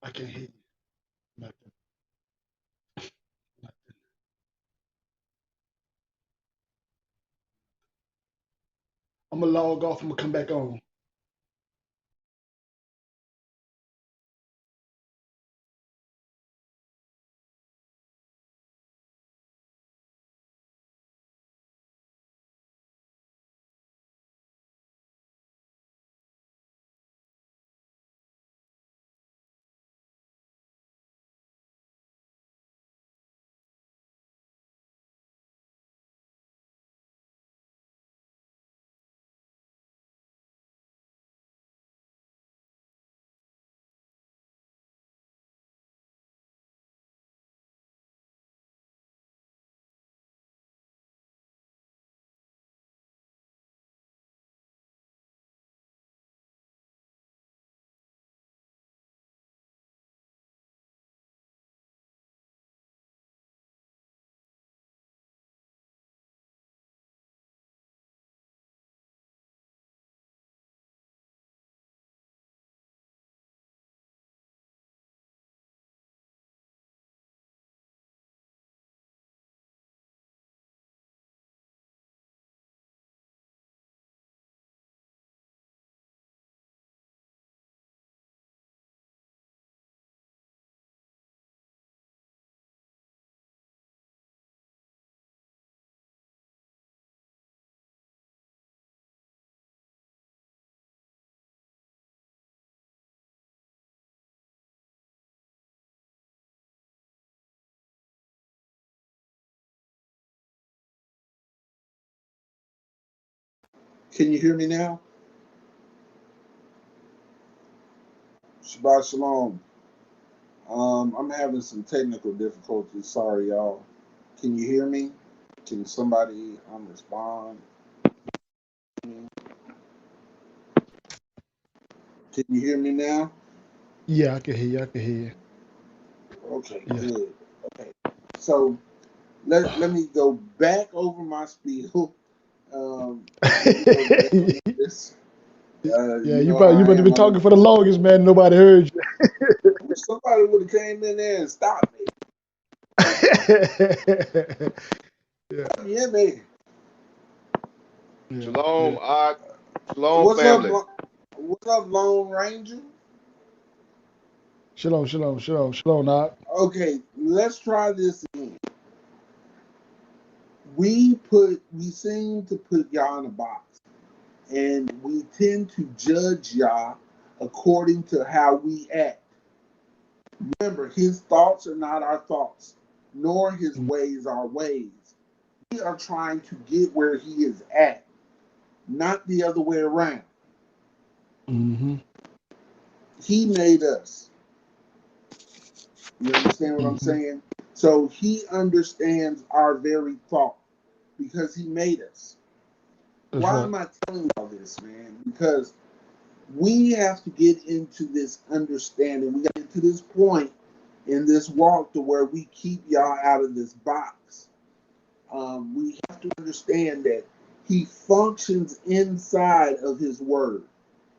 I can't hear you. Nothing. Nothing. I'm gonna log off. I'm gonna come back on. Can you hear me now? Shabbat Shalom. I'm having some technical difficulties. Sorry, y'all. Can you hear me? Can somebody respond? Can you hear me now? Yeah, I can hear you. I can hear Okay, you. good. Okay. So let me go back over my spiel. Let me go back over Yeah. this. Yeah, You know how you I might have am. been I don't. talking for the longest, man. Nobody heard you. I wish somebody would have came in there and stopped me. Yeah, Yeah, man. yeah, yeah. Shalom, Ak. Shalom, What's up? family. What's up, Lone Ranger? Shalom, shalom, shalom, shalom, Doc. Okay, let's try this again. We seem to put Yah in a box, and we tend to judge Yah according to how we act. Remember, his thoughts are not our thoughts, nor his ways our ways. We are trying to get where he is at, not the other way around. Mm-hmm. He made us. You understand what I'm Mm-hmm. saying? So he understands our very thought because he made us. That's Why right. am I telling you all this, man? Because we have to get into this understanding. We got to get to this point in this walk to where we keep y'all out of this box. We have to understand that he functions inside of his word.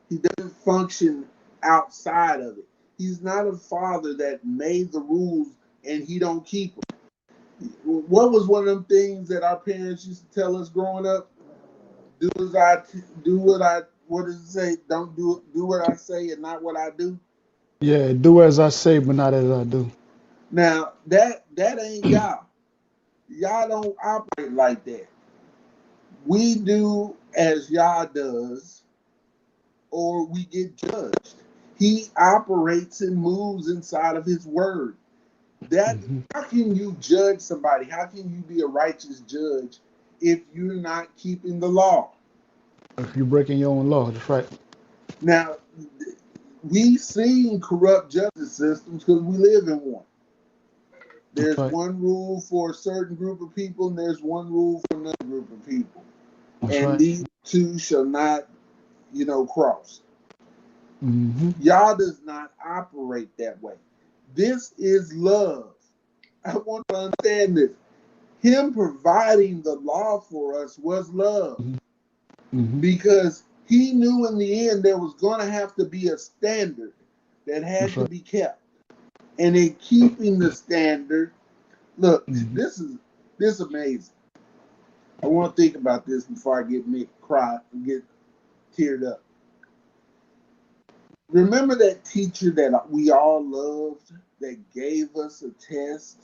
He doesn't function outside of it. He's not a father that made the rules and he don't keep them. What was one of them things that our parents used to tell us growing up? Do as I do what I what does it say? Don't do what I say and not what I do. Yeah, do as I say, but not as I do. Now that ain't y'all. Y'all don't operate like that. We do as Yah does, or we get judged. He operates and moves inside of his word. That Mm-hmm. how can you judge somebody? How can you be a righteous judge if you're not keeping the law? If you're breaking your own law, that's right. Now we've seen corrupt justice systems because we live in one. That's There's right. one rule for a certain group of people, and there's one rule for another group of people. That's And right. these two shall not, cross. Mm-hmm. Yah does not operate that way. This is love. I want to understand this. Him providing the law for us was love Mm-hmm. because he knew in the end there was going to have to be a standard that had That's to right. be kept. and in keeping the standard. Look, Mhm. this is amazing. I want to think about this before I get teared up. Remember that teacher that we all loved that gave us a test,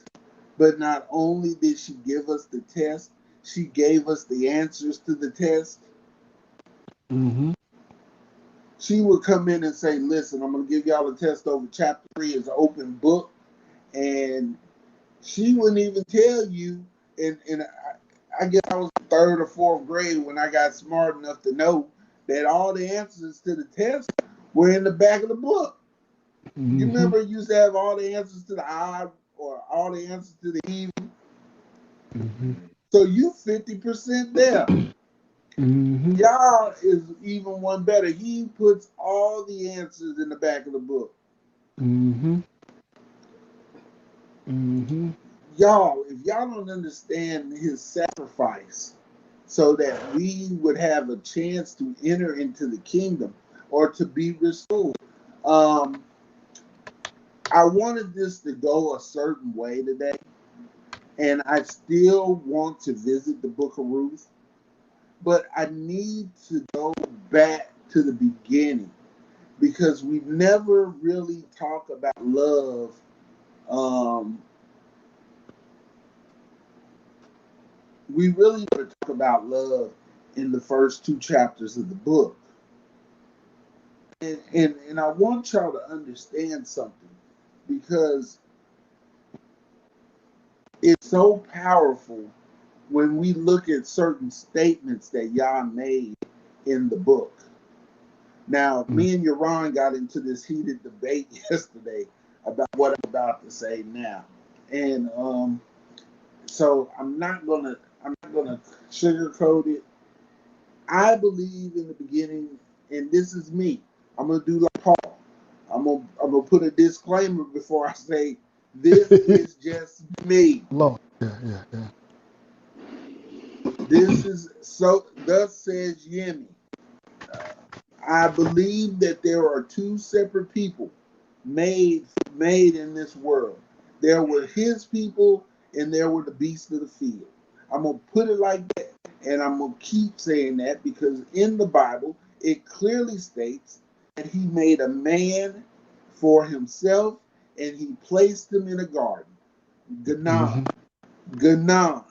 but not only did she give us the test, she gave us the answers to the test. Mhm. She would come in and say, "Listen, I'm going to give y'all a test over chapter 3 as an open book," and she wouldn't even tell you. And I guess I was in third or fourth grade when I got smart enough to know that all the answers to the test were in the back of the book. You Mhm. remember you used to have all the answers to the odd or all the answers to the even. Mhm. So you 50% there. Mhm. Y'all is even one better. He puts all the answers in the back of the book. Mhm. Mhm. Y'all, if y'all don't understand his sacrifice so that we would have a chance to enter into the kingdom or to be restored. I wanted this to go a certain way today, and I still want to visit the book of Ruth, but I need to go back to the beginning because we never really talk about love. We really never talk about love in the first 2 chapters of the book. And I want y'all to understand something because it's so powerful when we look at certain statements that Yah made in the book. Now, me and Yaron got into this heated debate yesterday about what I'm about to say now. And so I'm not gonna sugarcoat it. I believe in the beginning, and this is me. I'm gonna do like Paul. I'm gonna put a disclaimer before I say this is just me. Lord. Yeah. This is so. Thus says Yemi. I believe that there are two separate people made in this world. There were his people, and there were the beasts of the field. I'm gonna put it like that, and I'm gonna keep saying that because in the Bible it clearly states that he made a man for himself, and he placed him in a garden. Ganan. Mhm. Ganan.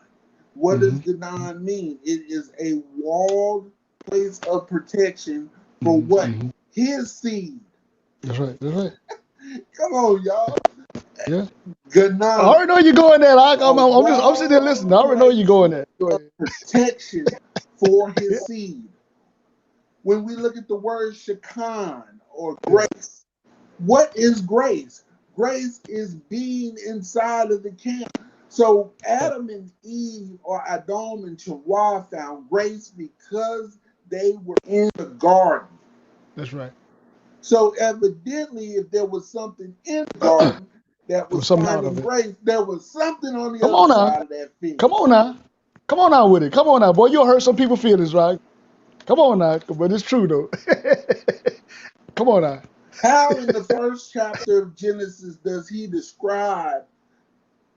What does Mhm. Ganan mean? It is a walled place of protection for Mhm. what? Mhm. His seed. That's right. That's right. Come on, y'all. Yeah. I Ganan. already know you're going there. A I'm sitting there listening. I walled already know you're place going there. Go of ahead. protection for Yeah. his seed. When we look at the word shakan or Yeah. grace, what is grace? Grace is being inside of the camp. So Adam and Eve or Adam and Chawah found grace because they were in the garden. That's right. So evidently, if there was something in the garden that There was was something out finding of it. grace, there was something on the Come other on now. side of that Come fence. on now. Come on now with it. Come on now, boy. You'll hurt some people's feelings, right? Come on now. But it's true though. Come on now. How in the first chapter of Genesis does he describe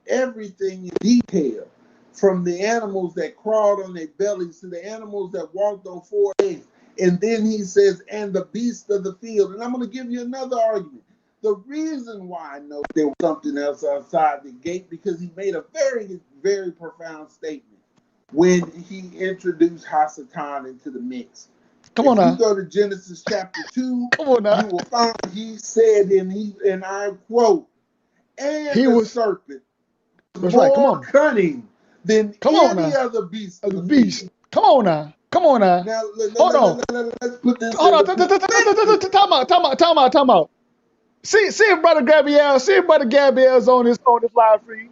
everything in detail? From the animals that crawled on their bellies to the animals that walked on 4 legs. And then he says, and the beasts of the field. And I'm going to give you another argument. The reason why I know there was something else outside the gate, because he made a very, very profound statement when he introduced Hasatan into the mix. Come on If you now. go to Genesis chapter 2, Come on you now. will find he said, and I quote, and He the was. serpent That's right. Come more on. cunning than Come on any now. other beast of The the beast. field. Come on now. Come on now. Now, Hold on. let's put this Hold on. into perspective. Time out. See if brother Gabriel's on this live feed.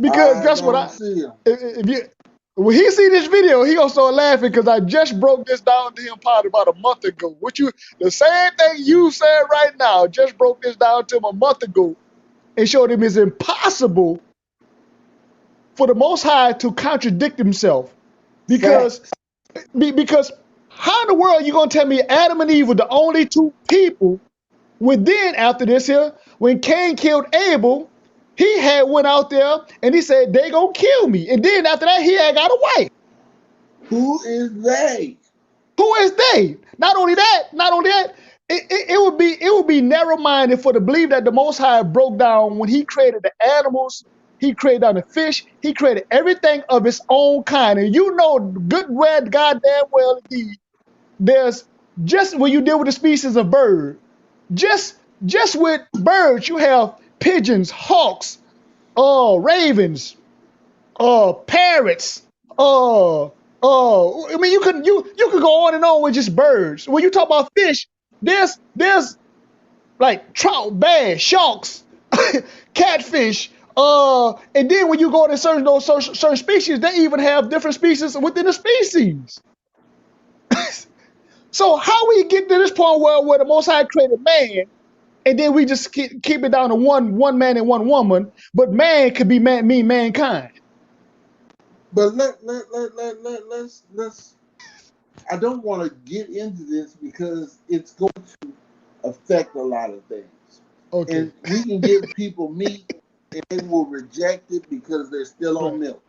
Because I guess what? don't see him. If you when he see this video, he gonna start laughing because I just broke this down to him probably about a month ago. The same thing you said right now, just broke this down to him a month ago and showed him it's impossible for the Most High to contradict himself. Because Facts. how in the world are you gonna tell me Adam and Eve were the only two people within after this here? when Cain killed Abel, he had went out there and he said, they gonna kill me. And then after that, he had got a wife. Who is they? Who is they? Not only that, it would be narrow-minded for to believe that the Most High broke down when he created the animals, he created the fish, he created everything of his own kind. And you know good well, goddamn well indeed, there's just when you deal with the species of bird, just with birds, you have pigeons, hawks, ravens, parrots, I mean, you could go on and on with just birds. When you talk about fish, there's like trout, bass, sharks, catfish. And then when you go to certain species, they even have different species within the species. So how we get to this point where the Most High created man, and then we just keep it down to one man and one woman, but man could be mean mankind. But let's I don't want to get into this because it's going to affect a lot of things. Okay. And we can give people meat and they will reject it because they're still on milk.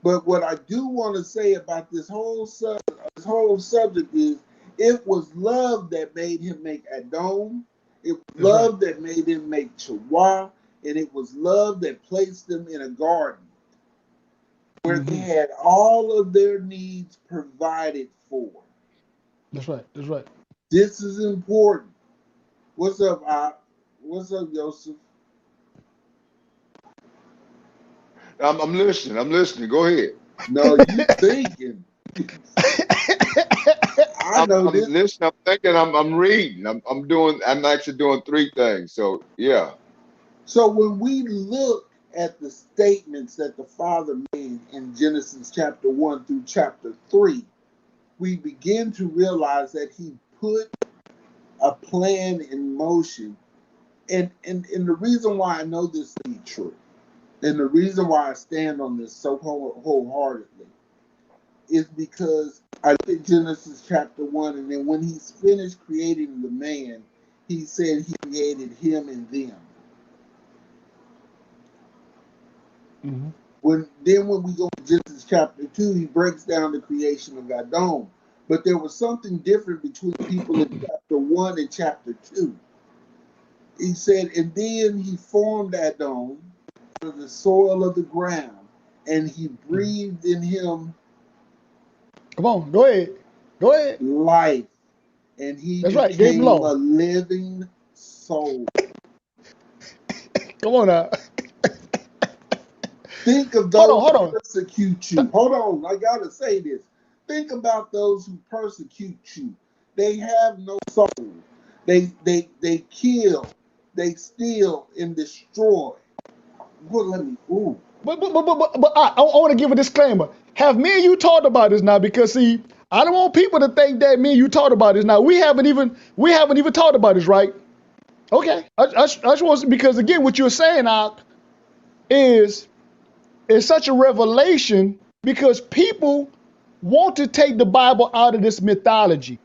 But what I do want to say about this whole subject is it was love that made him make Adon. It was love that made him make Chawah. And it was love that placed them in a garden where they had all of their needs provided for. That's right. That's right. This is important. What's up, Op? What's up, Joseph? I'm listening. I'm listening. Go ahead. No, you thinking. I know I'm this. listening. I'm thinking. I'm reading. I'm actually doing three things. So yeah. So when we look at the statements that the Father made in Genesis chapter 1 through chapter 3, we begin to realize that he put a plan in motion. And the reason why I know this to be true, and the reason why I stand on this so wholeheartedly, is because I look at Genesis chapter 1, and then when he's finished creating the man, he said he created him and them. When we go to Genesis chapter 2, he breaks down the creation of Adon. But there was something different between people in chapter 1 and chapter 2. He said, and then he formed Adon out of the soil of the ground, and he breathed in him. Come on, go ahead. Life. And he became a living soul. Come on now. Think of those who persecute you. Hold on, I gotta say this. Think about those who persecute you. They have no soul. They kill, they steal and destroy. But I want to give a disclaimer. Have me and you talked about this now? Because see, I don't want people to think that me and you talked about this now. We haven't even talked about this, right? Okay. I just want to, because again, what you're saying out is such a revelation because people want to take the Bible out of this mythology.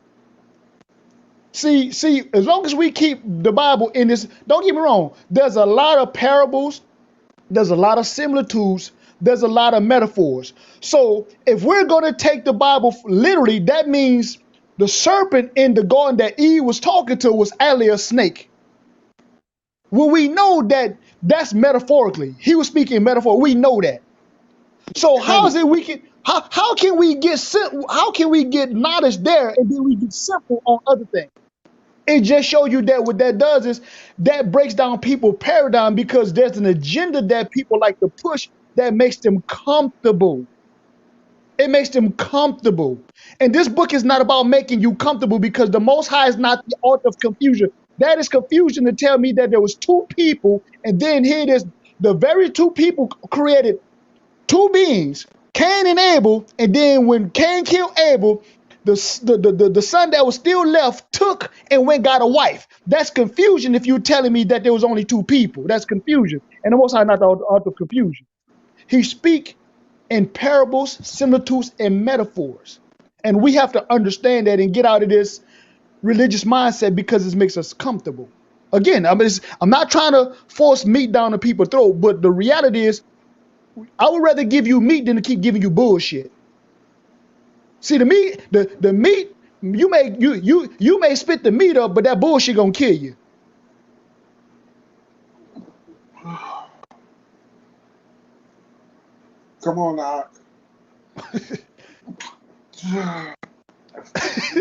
See, as long as we keep the Bible in this, don't get me wrong, there's a lot of parables, there's a lot of similitudes, there's a lot of metaphors. So if we're going to take the Bible literally, that means the serpent in the garden that Eve was talking to was actually a snake. Well, we know that that's metaphorically. He was speaking metaphor. We know that. So how is it we can how can we get knowledge there and then we get simple on other things? It just shows you that what that does is that breaks down people's paradigm because there's an agenda that people like to push that makes them comfortable. It makes them comfortable. And this book is not about making you comfortable because the Most High is not the author of confusion. That is confusion to tell me that there was two people and then here it is, the very two people created two beings, Cain and Abel, and then when Cain killed Abel, the son that was still left took and went got a wife. That's confusion if you're telling me that there was only two people. That's confusion. And the Most High not the author of confusion. He speak in parables, similitudes, and metaphors. And we have to understand that and get out of this religious mindset because it makes us comfortable. again, I'm not trying to force meat down the people's throat, but the reality is, I would rather give you meat than to keep giving you bullshit. See, the meat, you may spit the meat up, but that bullshit gonna kill you. Come on, Doc.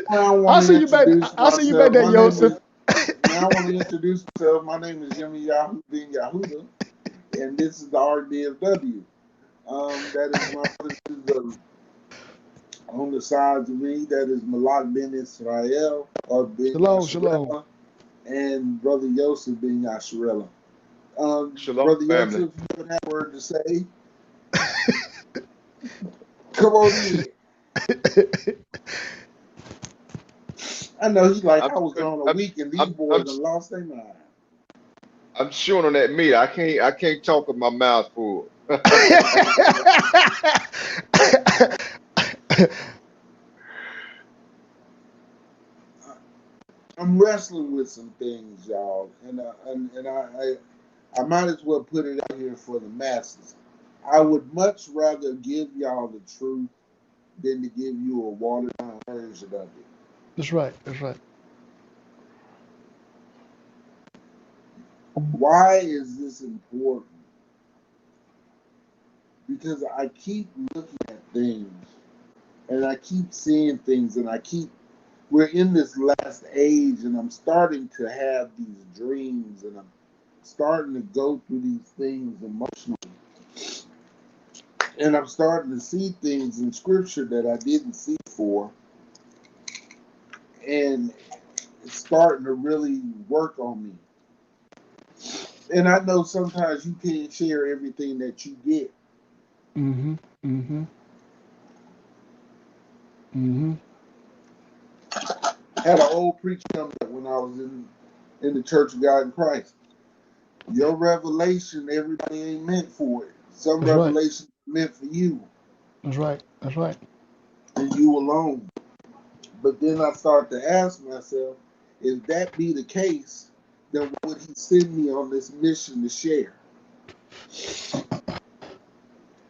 I'll see you back. I'll see you back there, Joseph. Now I want to introduce myself. My name is Jimmy Yahoo Ben Yahuda, and this is the RDFW. That is my brothers on the sides of me. That is Malak Ben Israel or Ben Shalom. And Brother Yosef Ben Yasharella. Shalom, Brother family. Yosef, you have a word to say? Come on in. I know he's like, I was gone a week and these boys have lost their mind. I'm chewing on that meat. I can't talk with my mouth full. I'm wrestling with some things, y'all, and I might as well put it out here for the masses. I would much rather give y'all the truth than to give you a watered down version of it. That's right. That's right. Why is this important? Because I keep looking at things and I keep seeing things and we're in this last age and I'm starting to have these dreams and I'm starting to go through these things emotionally. And I'm starting to see things in scripture that I didn't see before. And it's starting to really work on me. And I know sometimes you can't share everything that you get. I had an old preacher tell me that when I was in the Church of God in Christ. Your revelation, everybody ain't meant for it. Some revelation meant for you. That's right. That's right. And you alone. But then I start to ask myself, if that be the case, then would he send me on this mission to share?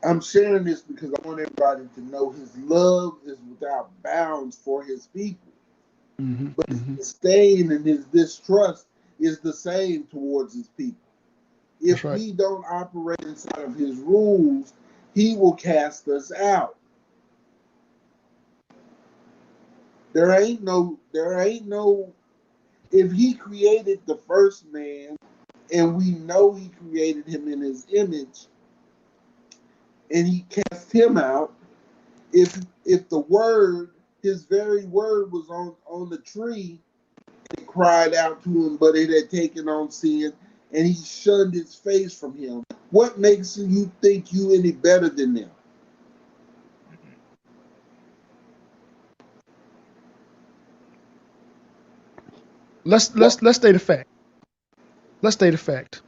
I'm sharing this because I want everybody to know his love is without bounds for his people. But his disdain and his distrust is the same towards his people. If we don't operate inside of his rules, he will cast us out. There ain't no, if he created the first man and we know he created him in his image and he cast him out, if the word, his very word was on the tree, it cried out to him, but it had taken on sin and he shunned his face from him. What makes you think you any better than them? Let's state a fact. Let's state a fact.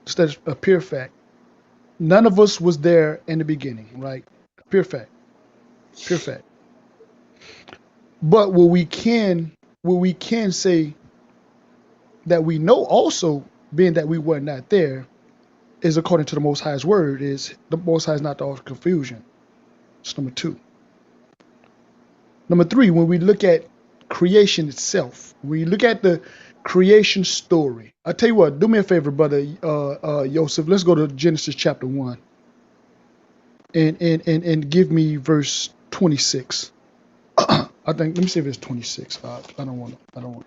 State a pure fact. None of us was there in the beginning, right? Pure fact. Pure fact. But what we can say that we know also, being that we were not there, is according to the Most High's word, is the Most High is not the author of confusion. That's number 2. Number 3, when we look at creation itself, we look at the creation story. I tell you what, do me a favor, brother Joseph. Let's go to Genesis chapter 1 and give me verse 26. I think. Let me see if it's 26. I don't want to.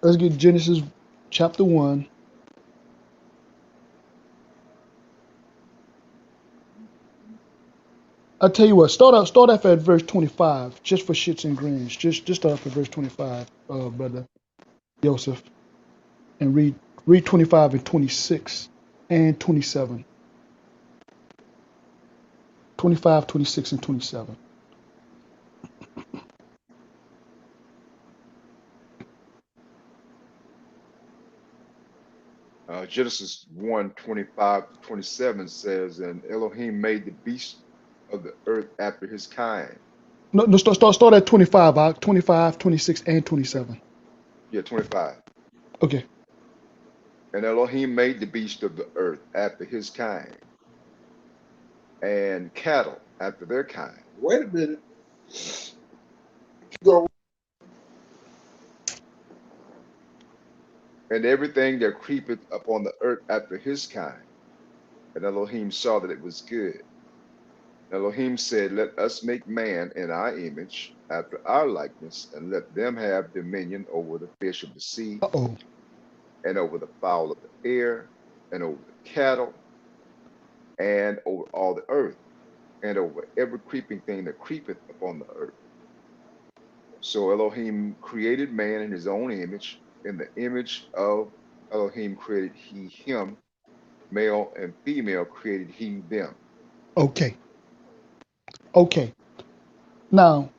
Let's get Genesis chapter 1. I'll tell you what, start off at verse 25, just for shits and grins. Just start off at verse 25, brother Joseph, and read 25 and 26 and 27. 25, 26, and 27. Genesis 1:25-27 says, and Elohim made the beasts of the earth after his kind. No, no, start at 25, 25, 26, and 27. Yeah, 25. Okay. And Elohim made the beast of the earth after his kind, and cattle after their kind. Wait a minute. Go. And everything that creepeth upon the earth after his kind. And Elohim saw that it was good. Elohim said, let us make man in our image, after our likeness, and let them have dominion over the fish of the sea, Uh-oh. and over the fowl of the air, and over the cattle, and over all the earth, and over every creeping thing that creepeth upon the earth. So Elohim created man in his own image. In the image of Elohim created he him, male and female created he them. Okay. Okay. Now,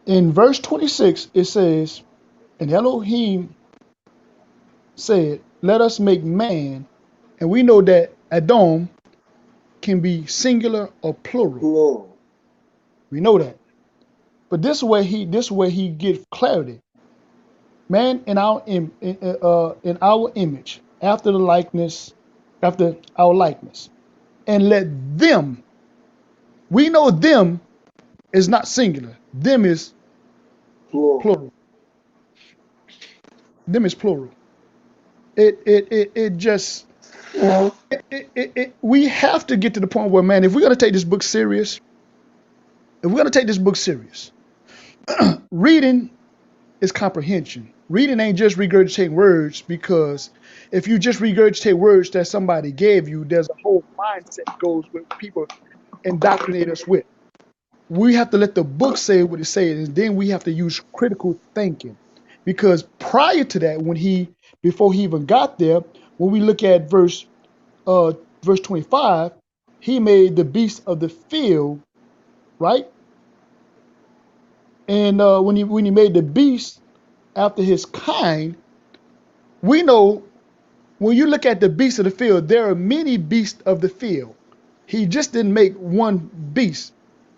in verse 26, it says, and Elohim said, let us make man. And we know that Adam can be singular or plural. Plural. We know that. But this way he gives clarity. Man in our image, after our likeness, and let them. We know them is not singular. Them is plural. Them is plural. We have to get to the point where, man, if we're gonna take this book serious, reading is comprehension. Reading ain't just regurgitating words, because if you just regurgitate words that somebody gave you, there's a whole mindset that goes with people indoctrinate us with. We have to let the book say what it says, and then we have to use critical thinking. Because prior to that, before he even got there, when we look at verse 25, he made the beasts of the field, right? And when he made the beast after his kind, we know when you look at the beasts of the field, there are many beasts of the field. He just didn't make one beast,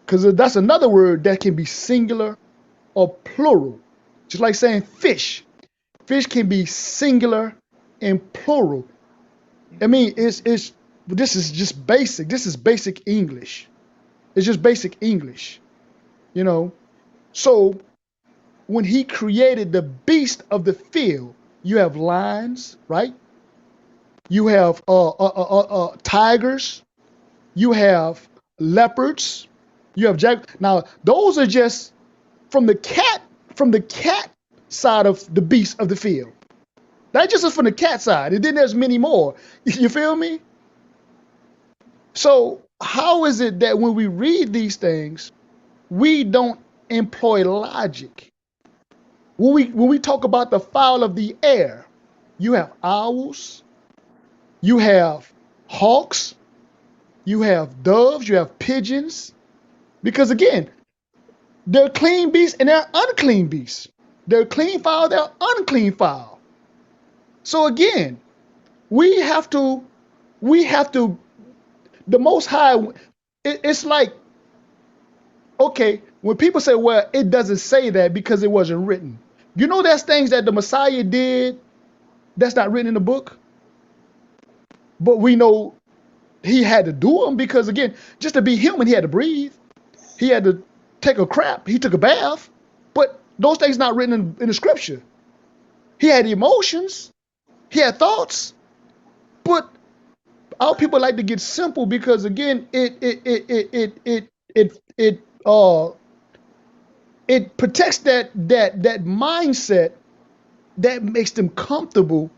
because that's another word that can be singular or plural. Just like saying fish. Fish can be singular and plural. I mean, this is just basic. This is basic English. It's just basic English, you know. So when he created the beast of the field, you have lions, right? You have tigers. You have leopards. You have jack. Now those are just from the cat side of the beast of the field. That just is from the cat side, and then there's many more. You feel me? So how is it that when we read these things, we don't employ logic? When we talk about the fowl of the air, you have owls, you have hawks, you have doves, you have pigeons. Because again, they're clean beasts and they're unclean beasts. They're clean fowl, they're unclean fowl. So again, we have to, the Most High, it's like, okay, when people say, well, it doesn't say that because it wasn't written. You know, there's things that the Messiah did that's not written in the book. But we know he had to do them because, again, just to be human, he had to breathe. He had to take a crap. He took a bath. But those things not written in the scripture. He had emotions. He had thoughts. But our people like to get simple because, again, it protects that mindset that makes them comfortable,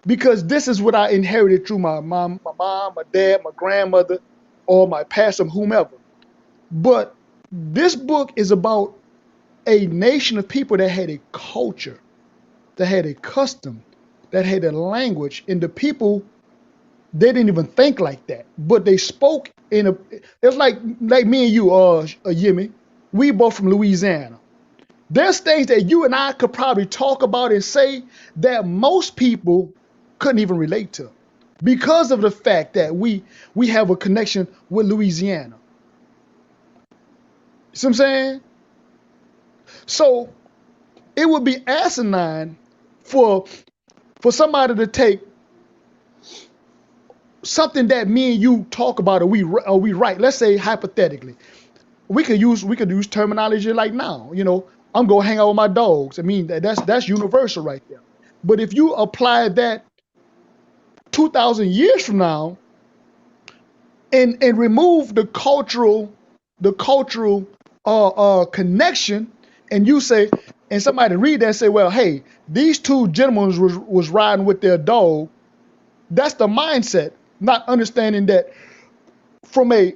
because this is what I inherited through my mom, my dad, my grandmother, or my pastor, whomever. But this book is about a nation of people that had a culture, that had a custom, that had a language, and the people, they didn't even think like that, but they spoke in a. It's like me and you, Yemi. We both from Louisiana. There's things that you and I could probably talk about and say that most people couldn't even relate to. because of the fact that we have a connection with Louisiana. See what I'm saying? So it would be asinine for somebody to take something that me and you talk about, or we write. Let's say hypothetically, we could use terminology like now. You know, I'm gonna hang out with my dogs. I mean, that's universal right there. But if you apply that 2,000 years from now, and remove the cultural connection, and you say, and somebody read that and say, well, hey, these two gentlemen was riding with their dog. That's the mindset, not understanding that from a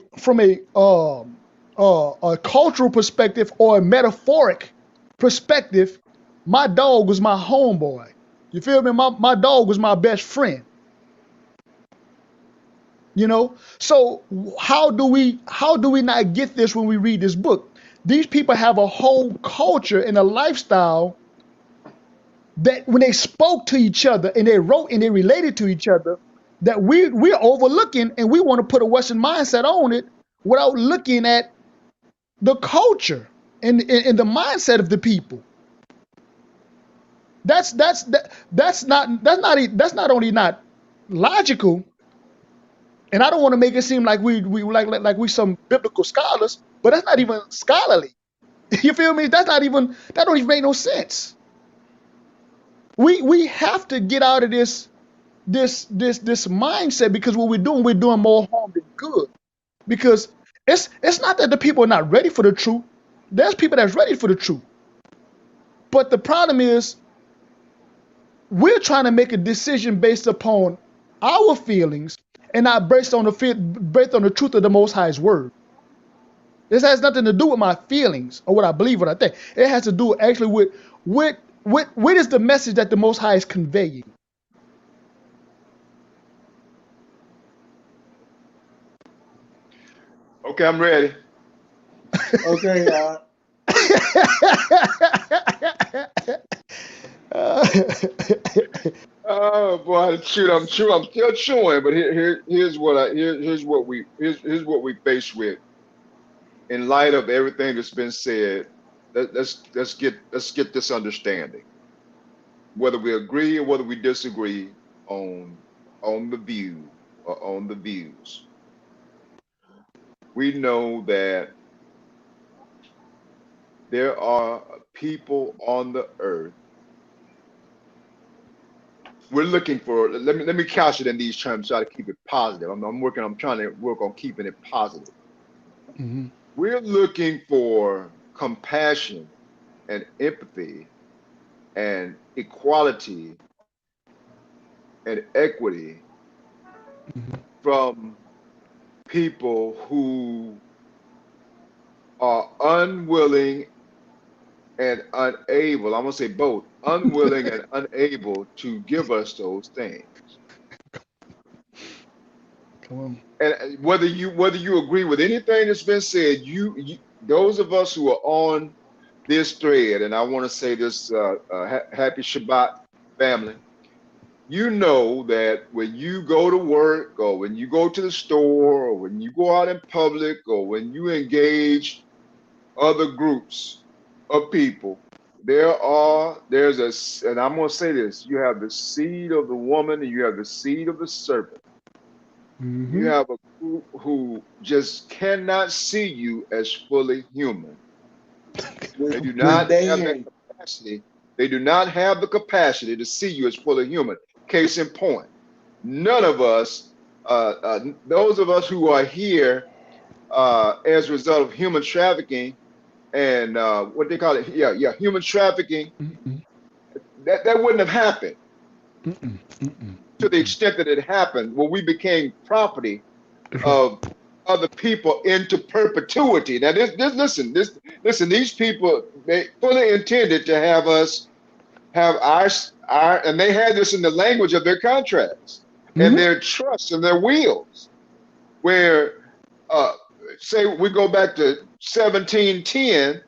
cultural perspective or a metaphoric perspective, my dog was my homeboy. You feel me? My dog was my best friend. You know, so how do we not get this when we read this book? These people have a whole culture and a lifestyle that when they spoke to each other and they wrote and they related to each other, that we're overlooking, and we want to put a Western mindset on it without looking at the culture and the mindset of the people. That's not only not logical. And I don't want to make it seem like we like some biblical scholars, but that's not even scholarly. You feel me? That don't even make no sense. We have to get out of this mindset, because what we're doing more harm than good. Because it's not that the people are not ready for the truth. There's people that's ready for the truth. But the problem is, we're trying to make a decision based upon our feelings and not based on the truth of the Most High's word. This has nothing to do with my feelings or what I believe, what I think. It has to do actually with what is the message that the Most High is conveying. Okay, I'm ready. Okay, Oh boy, shoot, I'm still chewing, but here's what we face with in light of everything that's been said. Let's get this understanding, whether we agree or whether we disagree on the view or on the views. We know that there are people on the earth. We're looking for, let me couch it in these terms, try to keep it positive. I'm trying to work on keeping it positive. Mm-hmm. We're looking for compassion and empathy and equality and equity from people who are unwilling and unable, I'm gonna say both, unwilling and unable to give us those things. Come on. And whether you agree with anything that's been said, you those of us who are on this thread, and I want to say this, happy Shabbat, family. You know that when you go to work, or when you go to the store, or when you go out in public, or when you engage other groups of people, and I'm going to say this, you have the seed of the woman and you have the seed of the serpent. Mm-hmm. You have a group who just cannot see you as fully human. They do not have that capacity. They do not have the capacity to see you as fully human. Case in point, none of us, those of us who are here as a result of human trafficking and what they call it, human trafficking, that wouldn't have happened to the extent that it happened, where we became property of other people into perpetuity. Now, listen, these people, they fully intended to have us have our, and they had this in the language of their contracts and their trusts and their wills, where, say we go back to 1710,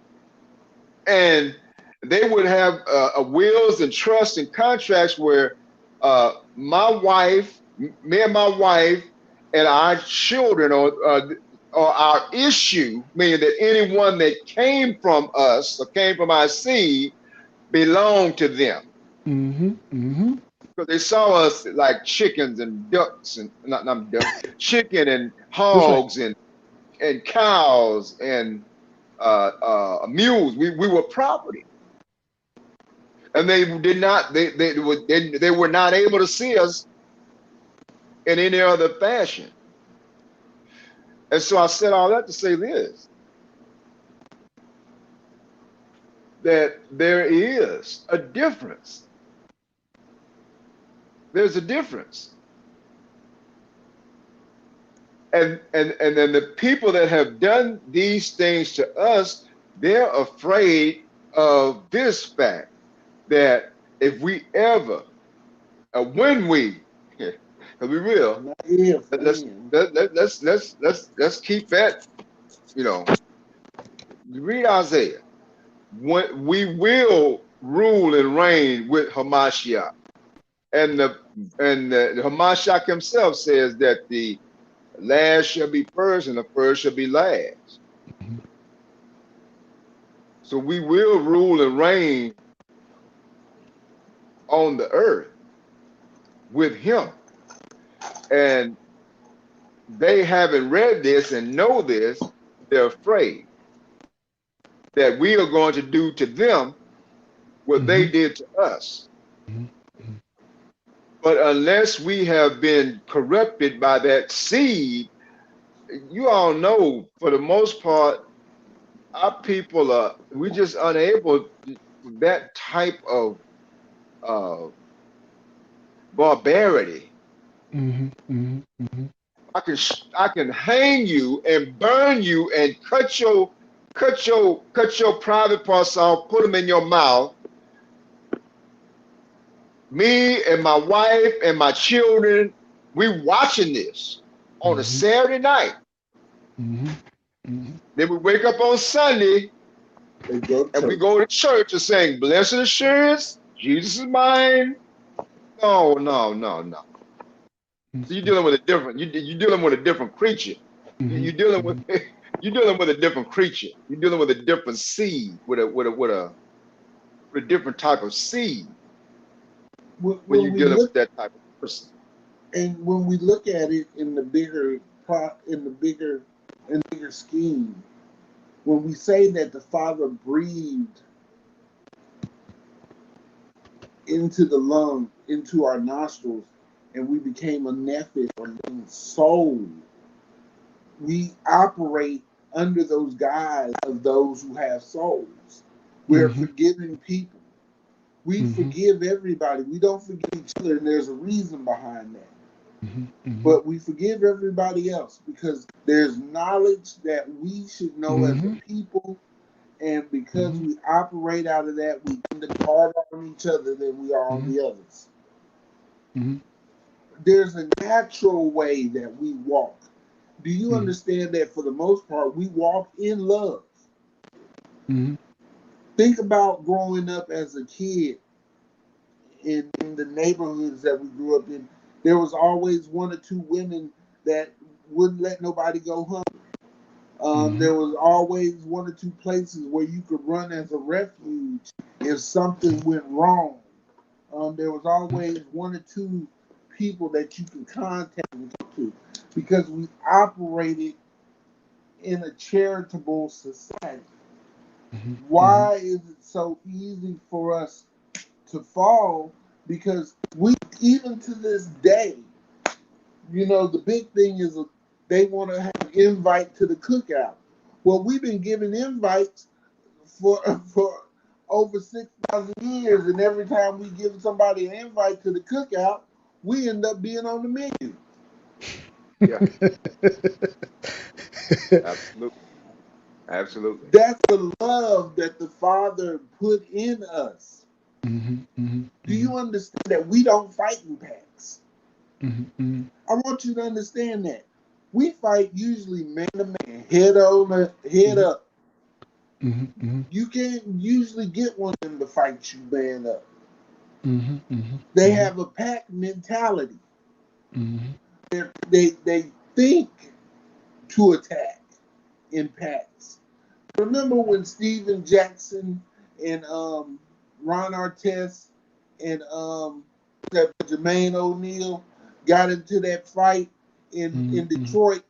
and they would have wills and trusts and contracts where my wife Me and my wife and our children, or our issue, meaning that anyone that came from us or came from our seed belonged to them. Mm-hmm. Mm-hmm. Because they saw us like chickens and ducks and not ducks, chicken and This way. hogs and cows and mules. We were property, and they did not. They were not able to see us in any other fashion. And so I said all that to say this: that there is a difference. There's a difference. And then the people that have done these things to us, they're afraid of this fact that if we ever, when we, because we will, Not if, let's when. let's keep that. You know, you read Isaiah. When we will rule and reign with Hamashiach, and the Hamashiach himself says that the last shall be first and the first shall be last. So we will rule and reign on the earth with him. And they haven't read this and know this, they're afraid that we are going to do to them what they did to us. But unless we have been corrupted by that seed, you all know for the most part, our people we're just unable to, that type of barbarity. I can hang you and burn you and cut your private parts off, put them in your mouth. Me and my wife and my children, we watching this on a Saturday night. Then we wake up on Sunday and we go to church and saying, "Blessed assurance, Jesus is mine." No. So you're dealing with a different. You're dealing with a different creature. You're dealing with a different creature. You're dealing with a different seed, with a different type of seed. When you're dealing with that type of person. And when we look at it in the bigger scheme, when we say that the Father breathed into the lung, into our nostrils, and we became a nephesh or soul, we operate under those guise of those who have souls. We're forgiving people. We forgive everybody. We don't forgive each other, and there's a reason behind that. But we forgive everybody else because there's knowledge that we should know as a people, and because we operate out of that, we tend to harder on each other than we are on the others. There's a natural way that we walk. Do you understand that for the most part, we walk in love? Think about growing up as a kid in the neighborhoods that we grew up in. There was always one or two women that wouldn't let nobody go hungry. There was always one or two places where you could run as a refuge if something went wrong. There was always one or two people that you could contact and talk to because we operated in a charitable society. Why is it so easy for us to fall? Because we, even to this day, the big thing is they want to have an invite to the cookout. Well, we've been giving invites for over 6,000 years, and every time we give somebody an invite to the cookout, we end up being on the menu. Yeah. Absolutely. That's the love that the Father put in us. Do you understand that we don't fight in packs? I want you to understand that. We fight usually man to man, head up. You can't usually get one of them to fight you man up. They have a pack mentality. They think to attack in packs. Remember when Steven Jackson and Ron Artest and Jermaine O'Neal got into that fight in Detroit,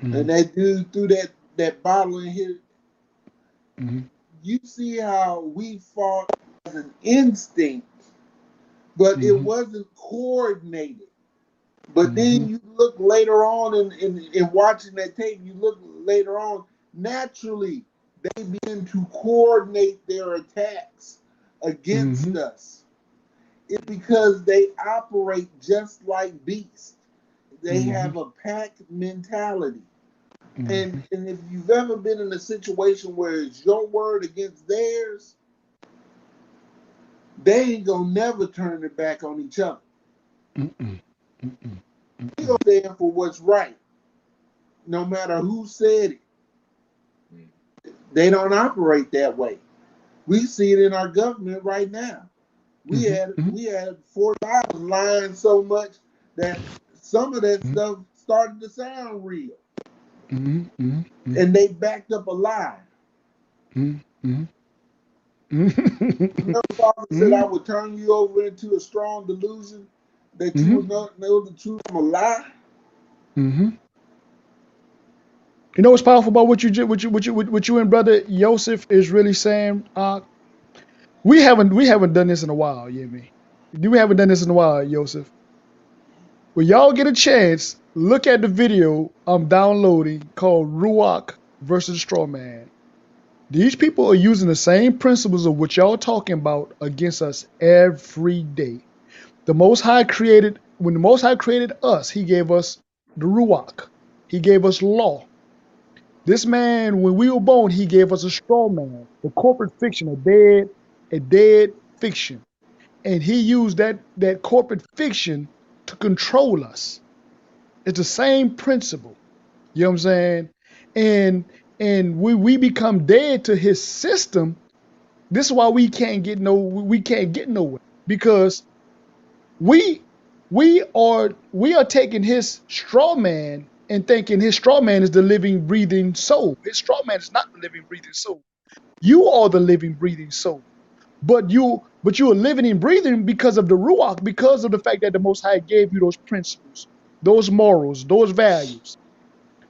and that dude threw that bottle in here. You see how we fought as an instinct, but it wasn't coordinated. But then you look later on in watching that tape, you look later on, naturally, they begin to coordinate their attacks against us. It's because they operate just like beasts. They have a pack mentality. And if you've ever been in a situation where it's your word against theirs, they ain't gonna never turn it back on each other. They gonna stand for what's right, no matter who said it. They don't operate that way. We see it in our government right now. We had 4,000 lying so much that some of that stuff started to sound real. And they backed up a lie. Remember, Father said, I would turn you over into a strong delusion that you would not know the truth from a lie. You know what's powerful about what you and Brother Joseph is really saying? We haven't done this in a while, you hear me? We haven't done this in a while, Joseph. When y'all get a chance, look at the video I'm downloading called Ruach versus Strawman. These people are using the same principles of what y'all talking about against us every day. When the Most High created us, he gave us the Ruach. He gave us law. This man, when we were born, he gave us a straw man, the corporate fiction, a dead fiction. And he used that corporate fiction to control us. It's the same principle. You know what I'm saying? And we become dead to his system. This is why we can't get nowhere. Because we are taking his straw man and thinking his straw man is the living, breathing soul. His straw man is not the living, breathing soul. You are the living, breathing soul. But you are living and breathing because of the Ruach, because of the fact that the Most High gave you those principles, those morals, those values.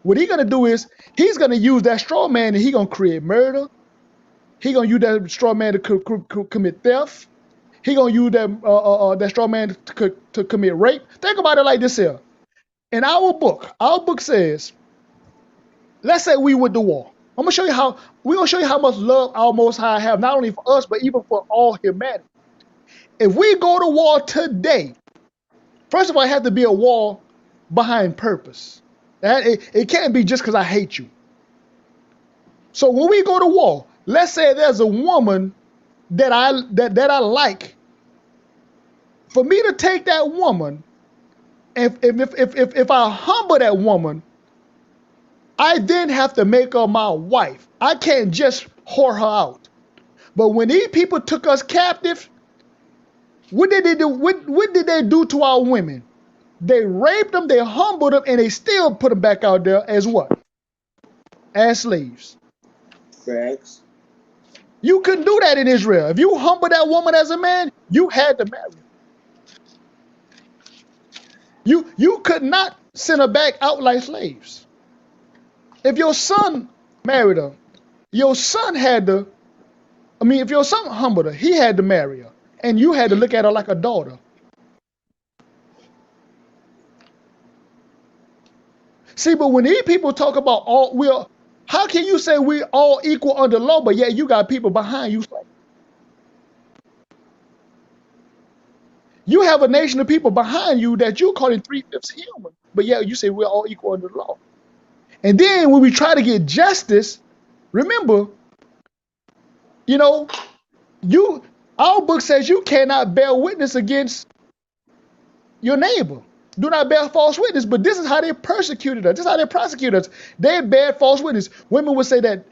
What he's gonna do is he's gonna use that straw man and he's gonna create murder. He's gonna use that straw man to commit theft. He's gonna use that straw man to commit rape. Think about it like this here. In our book says, let's say we went to war. We're gonna show you how much love our Most High have, not only for us, but even for all humanity. If we go to war today, first of all, it has to be a war behind purpose. It can't be just because I hate you. So when we go to war, let's say there's a woman that I like. For me to take that woman, if I humble that woman, I then have to make her my wife. I can't just whore her out. But when these people took us captive, what did they do? What did they do to our women? They raped them, they humbled them, and they still put them back out there as what? As slaves. Facts. You couldn't do that in Israel. If you humble that woman as a man, you had to marry her. You could not send her back out like slaves. If your son married her, your son if your son humbled her, he had to marry her. And you had to look at her like a daughter. See, but when these people talk about how can you say we're all equal under law, but yet you got people behind you? You have a nation of people behind you that you calling 3/5 human, but yet you say we're all equal under the law. And then when we try to get justice, remember, our book says you cannot bear witness against your neighbor. Do not bear false witness. But this is how they persecuted us. This is how they prosecuted us. They bear false witness. Women would say that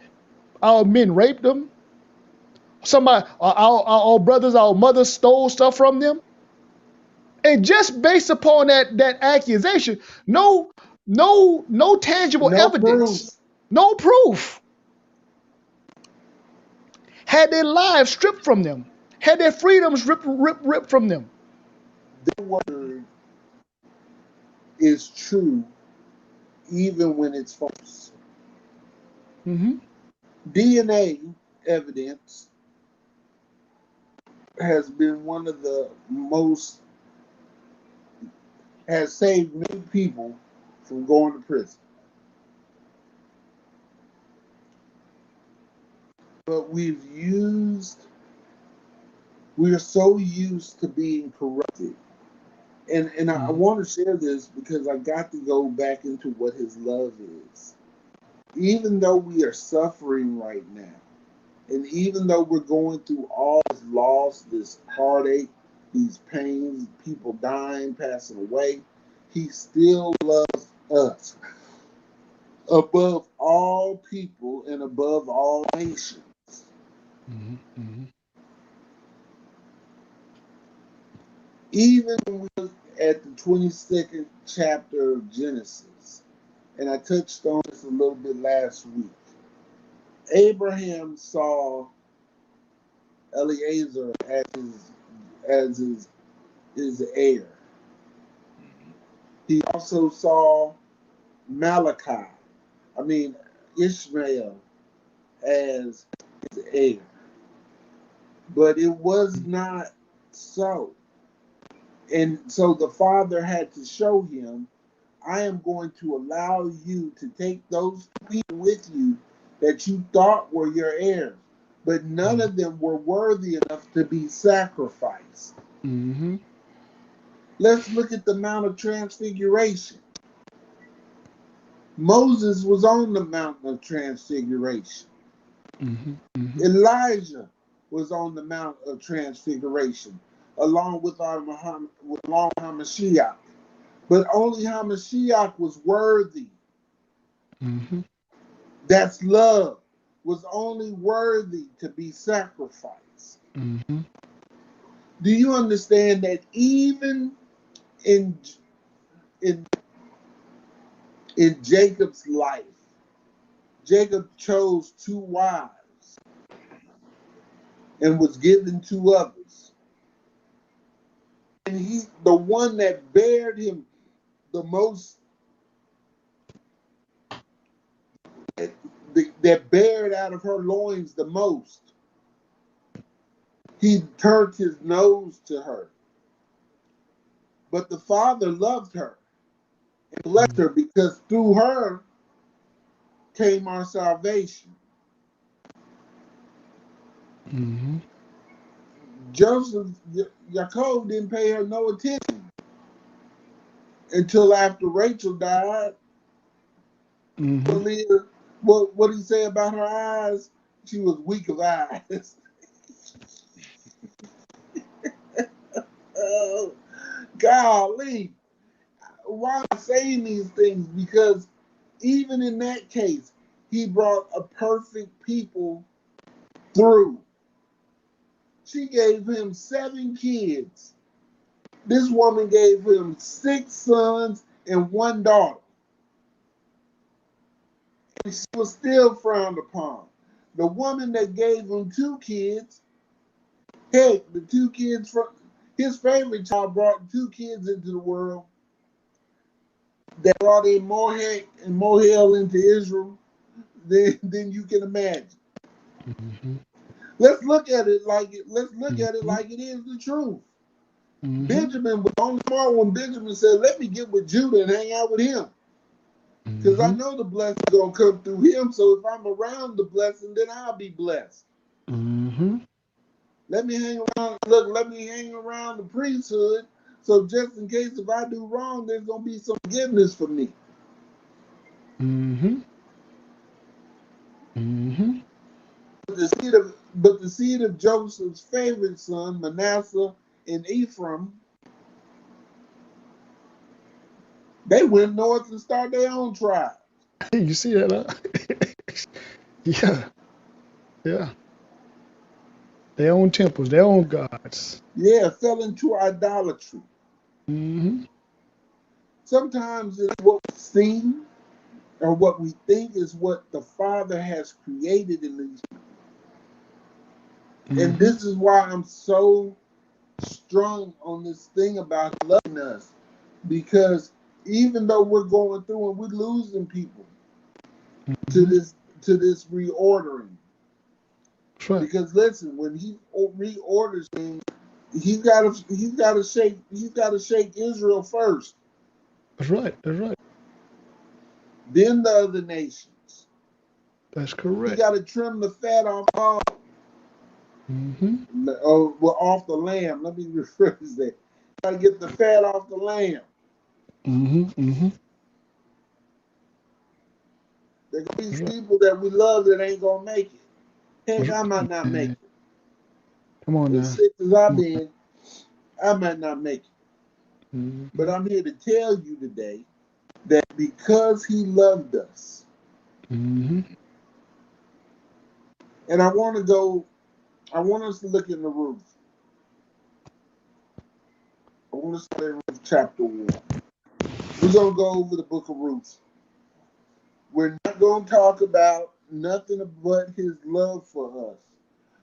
our men raped them. Our brothers, our mothers stole stuff from them. And just based upon that accusation, no tangible No evidence, proof. no proof. Had their lives stripped from them, had their freedoms ripped from them. The word is true even when it's false. Mm-hmm. DNA evidence has been one of the most, has saved many people from going to prison. But we are so used to being corrupted. And I Mm-hmm. want to share this because I got to go back into what his love is. Even though we are suffering right now, and even though we're going through all this loss, this heartache, these pains, people dying, passing away, he still loves us above all people and above all nations. Mm-hmm. Mm-hmm. Even when we look at the 22nd chapter of Genesis, and I touched on this a little bit last week, Abraham saw Eliezer as his heir. He also saw Malachi, I mean Ishmael, as his heir. But it was not so. And so the father had to show him, I am going to allow you to take those people with you that you thought were your heirs, but none of them were worthy enough to be sacrificed. Mm-hmm. Let's look at the Mount of Transfiguration. Moses was on the Mountain of Transfiguration. Mm-hmm. Mm-hmm. Elijah was on the Mount of Transfiguration, along with our Hamashiach. But only Hamashiach was worthy. Mm-hmm. That's love. Was only worthy to be sacrificed. Mm-hmm. Do you understand that even in in in Jacob's life, Jacob chose 2 wives and was given 2 others. And the one that bared him the most, that bared out of her loins the most, he turned his nose to her. But the Father loved her and blessed her because through her came our salvation. Mm-hmm. Joseph, Jacob didn't pay her no attention until after Rachel died. Mm-hmm. Leah, what did he say about her eyes? She was weak of eyes. Oh, golly. Why am I saying these things? Because even in that case, he brought a perfect people through. She gave him 7 kids. This woman gave him 6 sons and 1 daughter. And she was still frowned upon. The woman that gave him 2 kids, heck, the 2 kids from his favorite child brought 2 kids into the world that brought in more heck and more hell into Israel than you can imagine. Mm-hmm. Let's look at it like it. Let's look at it like it is the truth. Mm-hmm. Benjamin was only smart when Benjamin said, "Let me get with Judah and hang out with him, because I Mm-hmm. know the blessing is gonna come through him. So if I'm around the blessing, then I'll be blessed. Mm-hmm. Let me hang around. Look, let me hang around the priesthood. So just in case if I do wrong, there's gonna be some forgiveness for me." Mm-hmm. Mm-hmm. But the seed of Joseph's favorite son, Manasseh and Ephraim, they went north and started their own tribe. You see that? Huh? Yeah. Yeah. Their own temples, their own gods. Yeah, fell into idolatry. Mm-hmm. Sometimes it's what we see or what we think is what the Father has created in these. And Mm-hmm. this is why I'm so strong on this thing about loving us. Because even though we're going through and we're losing people to Mm-hmm. this reordering. That's right. Because listen, when he reorders things, he's gotta shake Israel first, That's right. That's right. then the other nations. That's He correct. gotta trim the fat off all Mm-hmm. well, off the lamb. Let me rephrase that. Gotta get the fat off the lamb. Mm-hmm. Mm-hmm. There gonna That's be right. people that we love that ain't gonna make it. That's Heck, I right. might not make Man, it. come on As now. sick as I've Come been, I might not make it. on. But I'm here to tell you today that because he loved us, Mm-hmm. and I want us to look in the Ruth. I want to start in Ruth chapter 1. We're going to go over the book of Ruth. We're not going to talk about nothing but his love for us.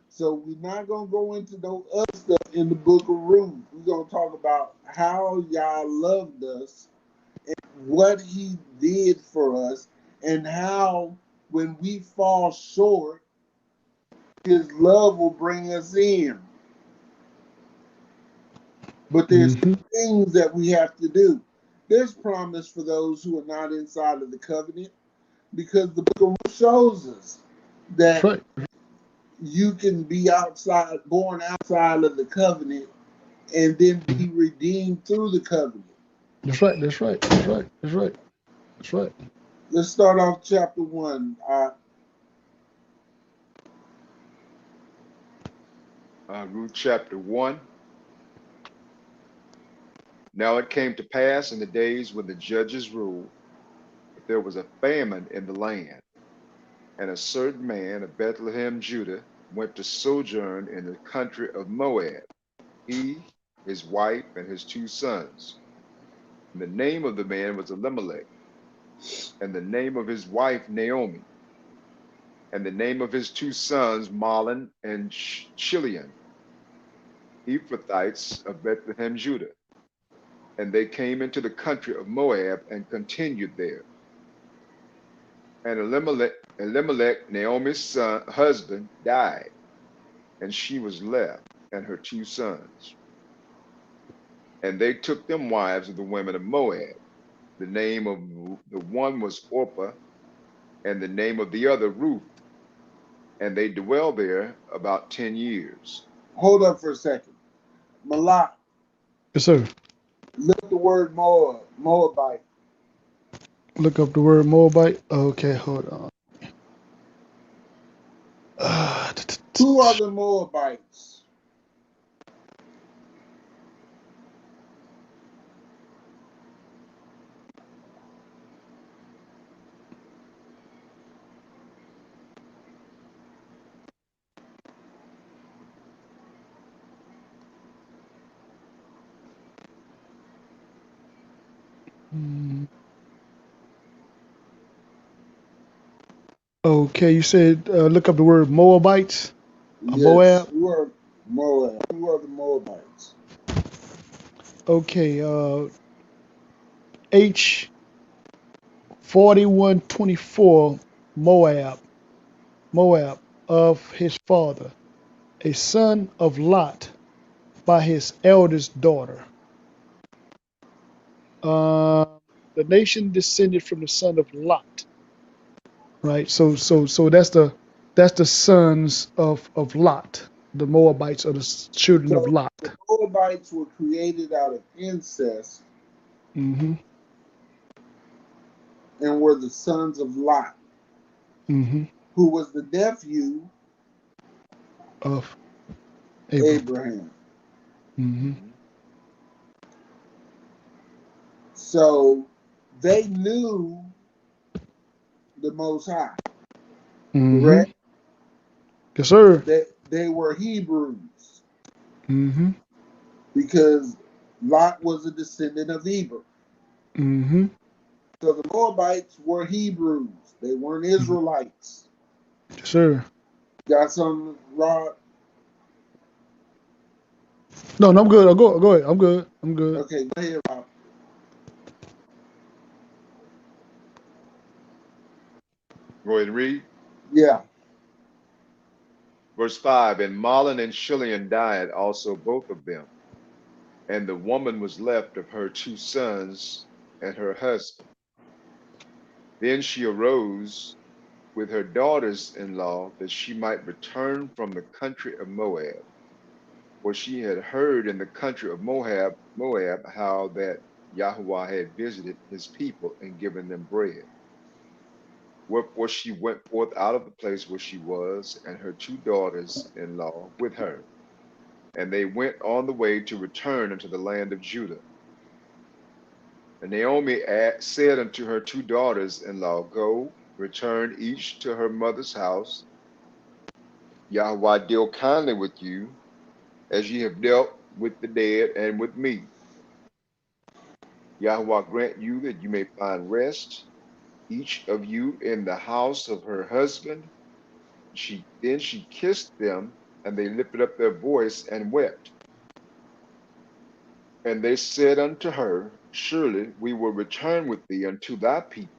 So we're not going to go into no other stuff in the book of Ruth. We're going to talk about how Yah loved us and what he did for us and how when we fall short, his love will bring us in. But there's Mm-hmm. things that we have to do. There's promise for those who are not inside of the covenant because the book of Ruth shows us That's that right. you can be born outside of the covenant, and then be redeemed through the covenant. That's right. That's right. That's right. That's right. That's right. Let's start off chapter 1. Ruth chapter 1. Now it came to pass in the days when the judges ruled that there was a famine in the land, and a certain man of Bethlehem, Judah, went to sojourn in the country of Moab, he, his wife, and his 2 sons. And the name of the man was Elimelech, and the name of his wife Naomi, and the name of his 2 sons Mahlon and Chilion, Ephrathites of Bethlehem, Judah. And they came into the country of Moab and continued there. And Elimelech, Naomi's husband, died, and she was left, and her 2 sons. And they took them wives of the women of Moab. The name of the one was Orpah, and the name of the other Ruth. And they dwelled there about 10 years. Hold up for a second. Malak, Yes, sir. look at the word Moabite. Look up the word Moabite. Okay, hold on. Uh, Who are the Moabites? Okay, you said look up the word Moabites. Yes, Moab. who are Moab? Who are the Moabites? Okay, H 4124 Moab. Moab of his father, a son of Lot by his eldest daughter. Uh, the nation descended from the son of Lot. Right. So that's the sons of Lot. The Moabites are the children of So Lot. the Moabites were created out of incest Mm-hmm. and were the sons of Lot, Mm-hmm. who was the nephew Of Abraham. Abraham. Mm-hmm. Mhm. So they knew the Most High, Mm-hmm. correct? Yes, sir. They were Hebrews Mm-hmm. because Lot was a descendant of Eber. Mm-hmm. So the Moabites were Hebrews. They weren't Israelites. Yes, sir. Got some, Rod? No, no, I'm good. I'll go ahead. I'm good. I'm good. Okay, go ahead, Rod. Go ahead and read. Yeah. Verse 5, and Mahlon and Chilion died also both of them. And the woman was left of her 2 sons and her husband. Then she arose with her daughters-in-law that she might return from the country of Moab. For she had heard in the country of Moab how that Yahweh had visited his people and given them bread. Wherefore she went forth out of the place where she was, and her 2 daughters-in-law with her. And they went on the way to return unto the land of Judah. And Naomi said unto her 2 daughters-in-law, Go, return each to her mother's house. Yahweh deal kindly with you, as ye have dealt with the dead and with me. Yahweh grant you that you may find rest, each of you in the house of her husband. Then she kissed them, and they lifted up their voice and wept. And they said unto her, Surely we will return with thee unto thy people.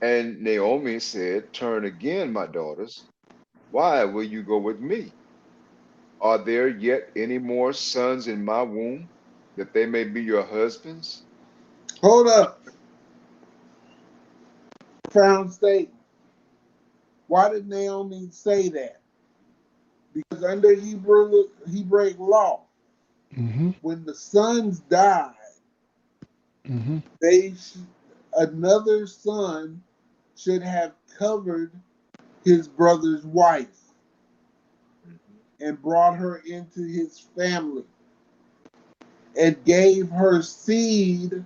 And Naomi said, Turn again, my daughters. Why will you go with me? Are there yet any more sons in my womb, that they may be your husbands? Hold up. Profound statement. Why did Naomi say that? Because under Hebraic law, Mm-hmm. when the sons died, Mm-hmm. another son should have covered his brother's wife and brought her into his family and gave her seed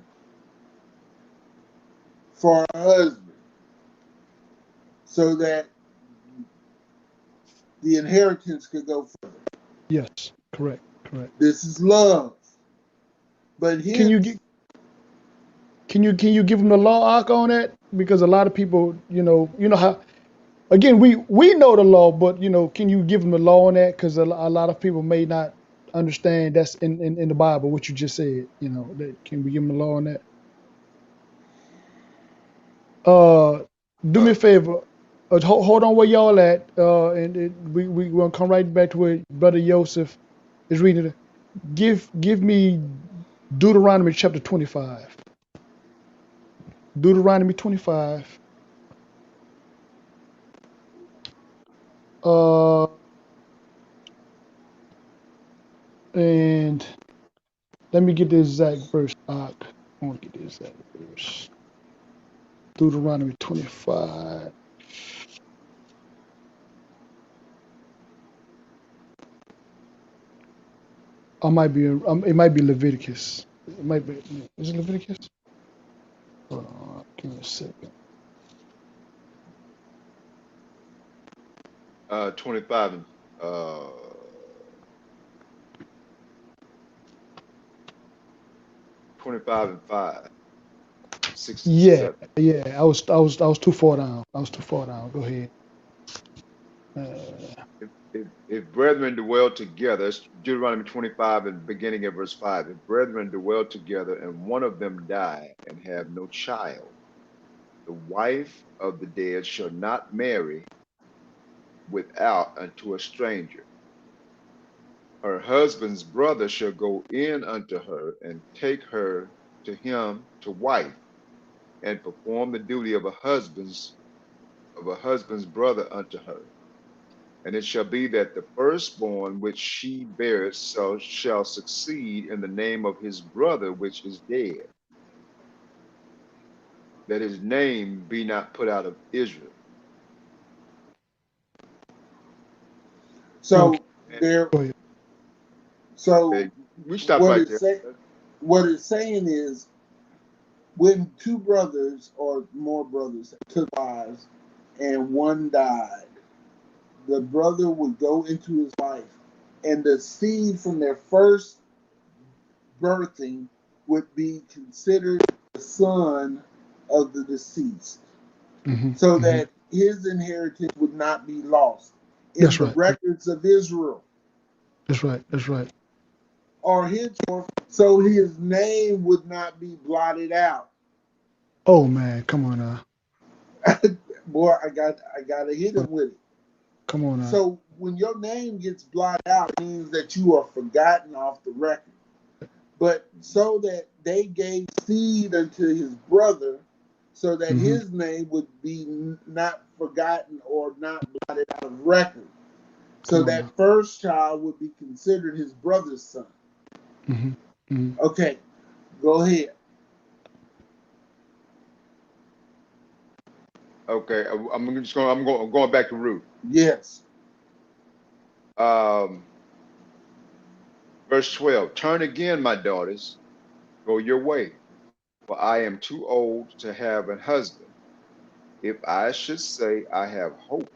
for her husband so that the inheritance could go further. Yes. Correct. Correct. This is love. But Can you hence, can you give them the law arc on that? Because a lot of people, you know how. Again, we know the law, but can you give them the law on that? Because a lot of people may not understand that's in the Bible what you just said. Can we give them the law on that? Do me a favor. Hold on where y'all at, and we gonna come right back to where Brother Joseph is reading it. Give me Deuteronomy chapter 25. Deuteronomy 25. And let me get the exact verse. I want to get the exact verse. Deuteronomy 25. It might be Leviticus. It might be. Is it Leviticus? Hold on. Give me a second. 25 and 25 and 5, 6 and Yeah, 7. yeah. I was too far down. I was too far down. Go ahead. If brethren dwell together, it's Deuteronomy 25 and beginning at verse 5. If brethren dwell together and one of them die and have no child, the wife of the dead shall not marry without unto a stranger. Her husband's brother shall go in unto her and take her to him to wife, and perform the duty of a husband's brother unto her. And it shall be that the firstborn which she beareth shall succeed in the name of his brother which is dead, that his name be not put out of Israel. so Okay. there. Go ahead. So We stop what right it's there. saying is, when 2 brothers or more brothers took wives and one died, the brother would go into his wife and the seed from their first birthing would be considered the son of the deceased, so that his inheritance would not be lost in That's the right. records of Israel, That's right. That's right. or henceforth, so his name would not be blotted out. Oh man, come on now. Boy, I gotta hit him with it. Come on now. So when your name gets blotted out, it means that you are forgotten off the record. But so that they gave seed unto his brother, so that his name would be not forgotten or not blotted out of record. So that first child would be considered his brother's son. Okay, go ahead. Okay, I'm going back to Ruth. Yes. Verse 12. Turn again, my daughters, go your way, for I am too old to have an husband. If I should say I have hope,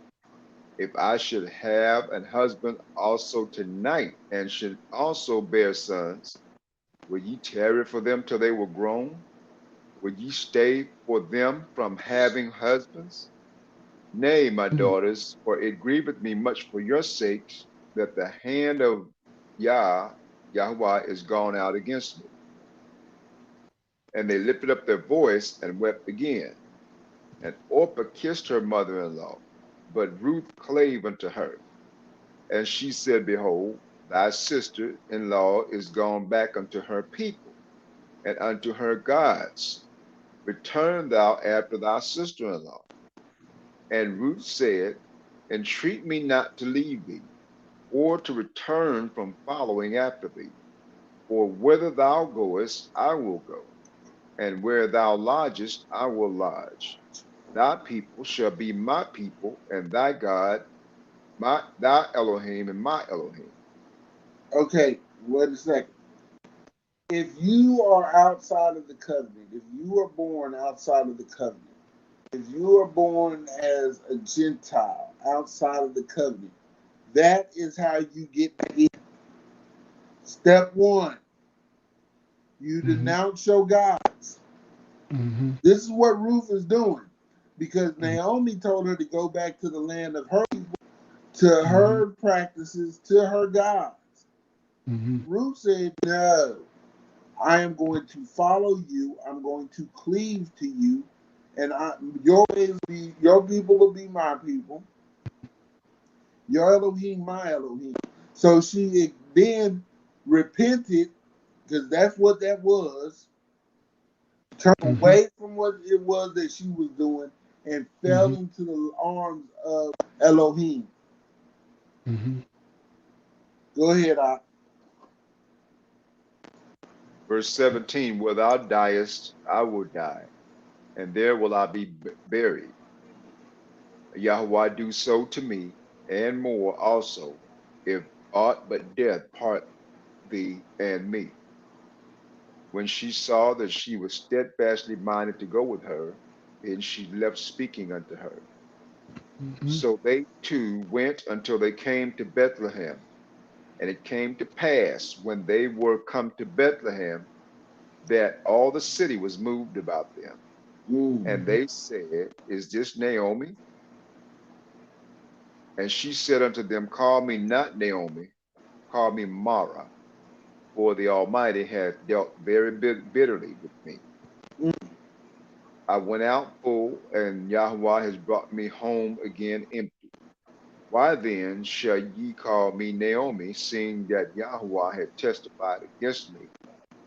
if I should have an husband also tonight, and should also bear sons, will ye tarry for them till they were grown? Will ye stay for them from having husbands? Nay, my daughters, for it grieveth me much for your sakes that the hand of Yahweh is gone out against me. And they lifted up their voice and wept again. And Orpah kissed her mother-in-law, but Ruth clave unto her. And she said, Behold, thy sister-in-law is gone back unto her people and unto her gods. Return thou after thy sister-in-law. And Ruth said, Entreat me not to leave thee, or to return from following after thee. For whither thou goest, I will go, and where thou lodgest, I will lodge. Thy people shall be my people, and thy God, thy Elohim, and my Elohim. Okay, wait a second. If you are outside of the covenant, if you are born outside of the covenant, if you are born as a Gentile outside of the covenant, that is how you get back in. Step one, you denounce your gods. This is what Ruth is doing, because Naomi told her to go back to the land of her people, to her practices, to her gods. Ruth said, no, I am going to follow you. I'm going to cleave to you, and your people will be my people. Your Elohim, my Elohim. So she then repented, because that's what that was. Turned away from what it was that she was doing and fell into the arms of Elohim. Go ahead, Ak. Verse 17, Where thou diest, I will die, and there will I be buried. Yahweh do so to me, and more also, if aught but death part thee and me. When she saw that she was steadfastly minded to go with her, then she left speaking unto her. So they two went until they came to Bethlehem. And it came to pass, when they were come to Bethlehem, that all the city was moved about them. And they said, Is this Naomi? And she said unto them, Call me not Naomi, call me Mara, for the Almighty hath dealt very bitterly with me. I went out full, and Yahweh has brought me home again empty. Why then shall ye call me Naomi, seeing that Yahweh had testified against me,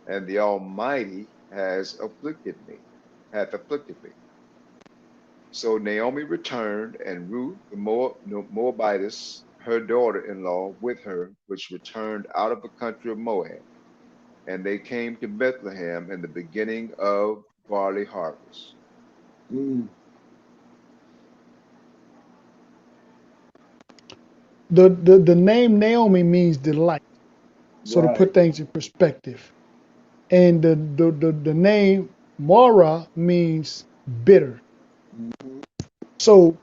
and the Almighty hath afflicted me? So Naomi returned, and Ruth the Moabitess, her daughter-in-law, with her, which returned out of the country of Moab. And they came to Bethlehem in the beginning of barley harvest. The name Naomi means delight. So to put things in perspective. And the name Mara means bitter. So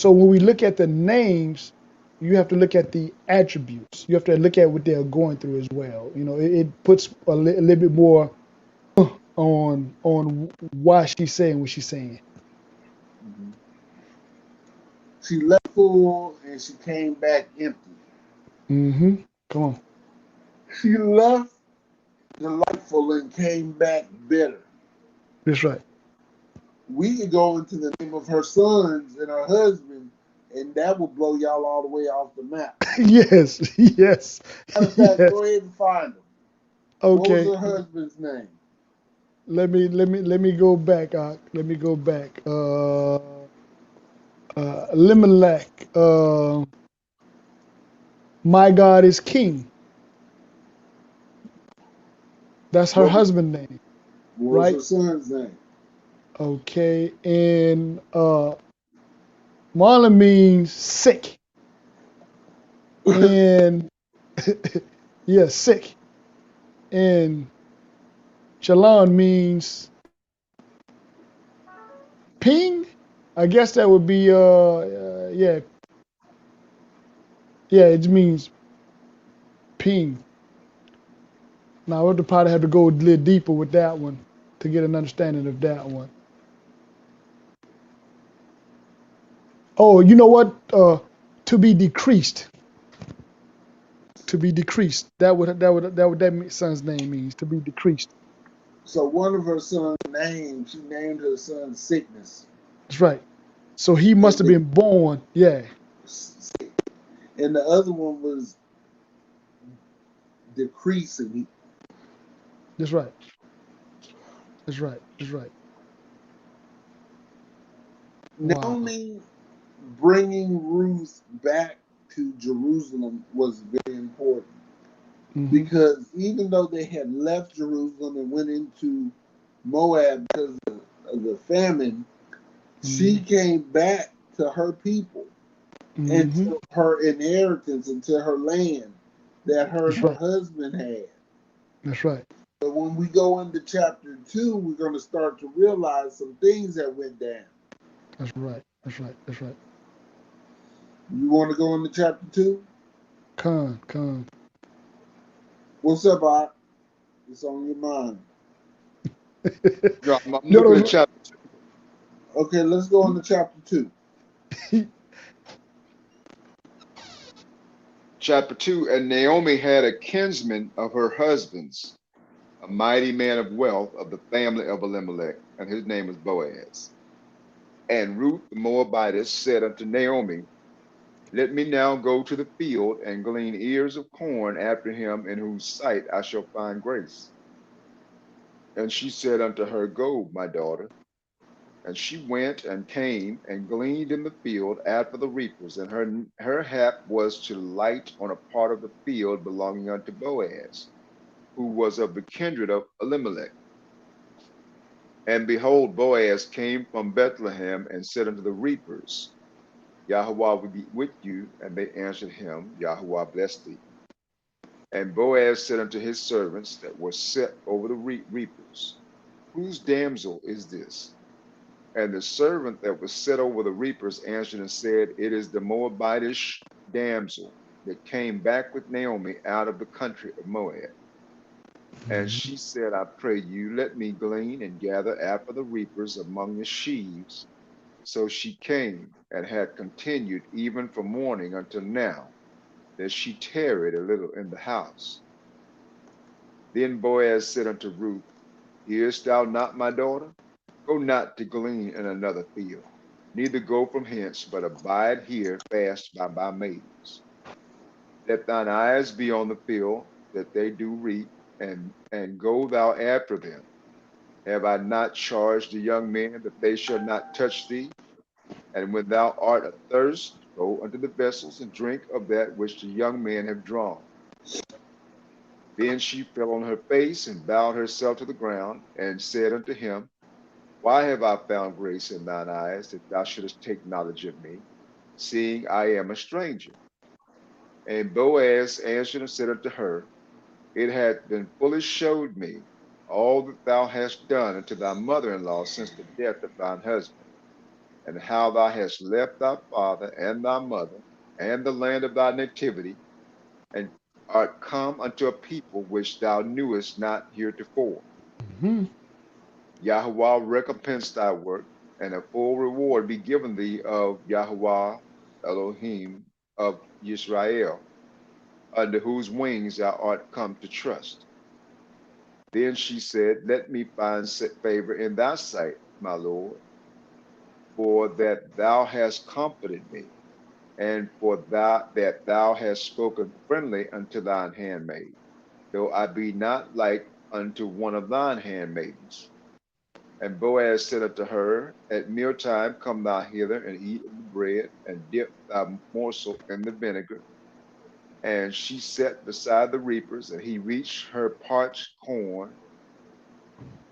when we look at the names, you have to look at the attributes. You have to look at what they're going through as well. You know, it puts a little bit more on why she's saying what she's saying. Mhm. She left full and she came back empty. Mm-hmm. Come on. She left delightful and came back bitter. That's right. We could go into the name of her sons and her husband, and that will blow y'all all the way off the map. Yes. Yes. Matter of fact, Yes. go ahead and find them. What was Okay. her husband's name? Let me go back. Let me go back. Elimelech. My God is King. That's her What was, husband name, what was right? her son's name? Okay. And Marlon means sick. And yeah, sick. And Shalon means ping. I guess that would be yeah, yeah, it means ping. Now I would probably have to go a little deeper with that one to get an understanding of that one. Oh, you know what? To be decreased. To be decreased. That son's name means to be decreased. So one of her sons' names, she named her son Sickness. That's right. So he must And have the, been born. Yeah, and the other one was Decreasing. that's right. That's right. That's right. Wow. Naomi bringing Ruth back to Jerusalem was very important Hmm. because even though they had left Jerusalem and went into Moab because of the famine, she Hmm. came back to her people and Hmm. to her inheritance and to her land that her and That's her right. husband had. That's right. But when we go into chapter 2, we're going to start to realize some things that went down. That's right. That's right. That's right. You want to go into chapter 2? Con. What's up, Art? It's on your mind. Yeah, I'm No, looking at no, chapter Okay, let's go into chapter 2. no. chapter 2. And Naomi had a kinsman of her husband's, a mighty man of wealth of the family of Elimelech, and his name was Boaz. And Ruth the Moabitess said unto Naomi, let me now go to the field and glean ears of corn after him in whose sight I shall find grace. And she said unto her, go, my daughter. And she went and came and gleaned in the field after the reapers, and her hap was to light on a part of the field belonging unto Boaz, who was of the kindred of Elimelech. And behold, Boaz came from Bethlehem and said unto the reapers, Yahweh will be with you. And they answered him, Yahweh bless thee. And Boaz said unto his servants that were set over the reapers, whose damsel is this? And the servant that was set over the reapers answered and said, it is the Moabitish damsel that came back with Naomi out of the country of Moab. And Mhm. she said, I pray you, let me glean and gather after the reapers among the sheaves. So she came and had continued even from morning until now, that she tarried a little in the house. Then Boaz said unto Ruth, hearest thou not, my daughter? Go not to glean in another field, neither go from hence, but abide here fast by my maidens. Let thine eyes be on the field that they do reap, and go thou after them. Have I not charged the young men that they shall not touch thee? And when thou art athirst, go unto the vessels and drink of that which the young men have drawn. Then she fell on her face and bowed herself to the ground, and said unto him, why have I found grace in thine eyes, that thou shouldest take knowledge of me, seeing I am a stranger? And Boaz answered and said unto her, it hath been fully showed me all that thou hast done unto thy mother-in-law since the death of thine husband, and how thou hast left thy father and thy mother, and the land of thy nativity, and art come unto a people which thou knewest not heretofore. Hmm. Yahweh recompense thy work, and a full reward be given thee of Yahweh Elohim of Israel, under whose wings thou art come to trust. Then she said, Let me find favor in thy sight, my Lord, for that thou hast comforted me, and for that thou hast spoken friendly unto thine handmaid, though I be not like unto one of thine handmaidens. And Boaz said unto her, At mealtime come thou hither and eat of the bread, and dip thy morsel in the vinegar. And she sat beside the reapers, and he reached her parched corn,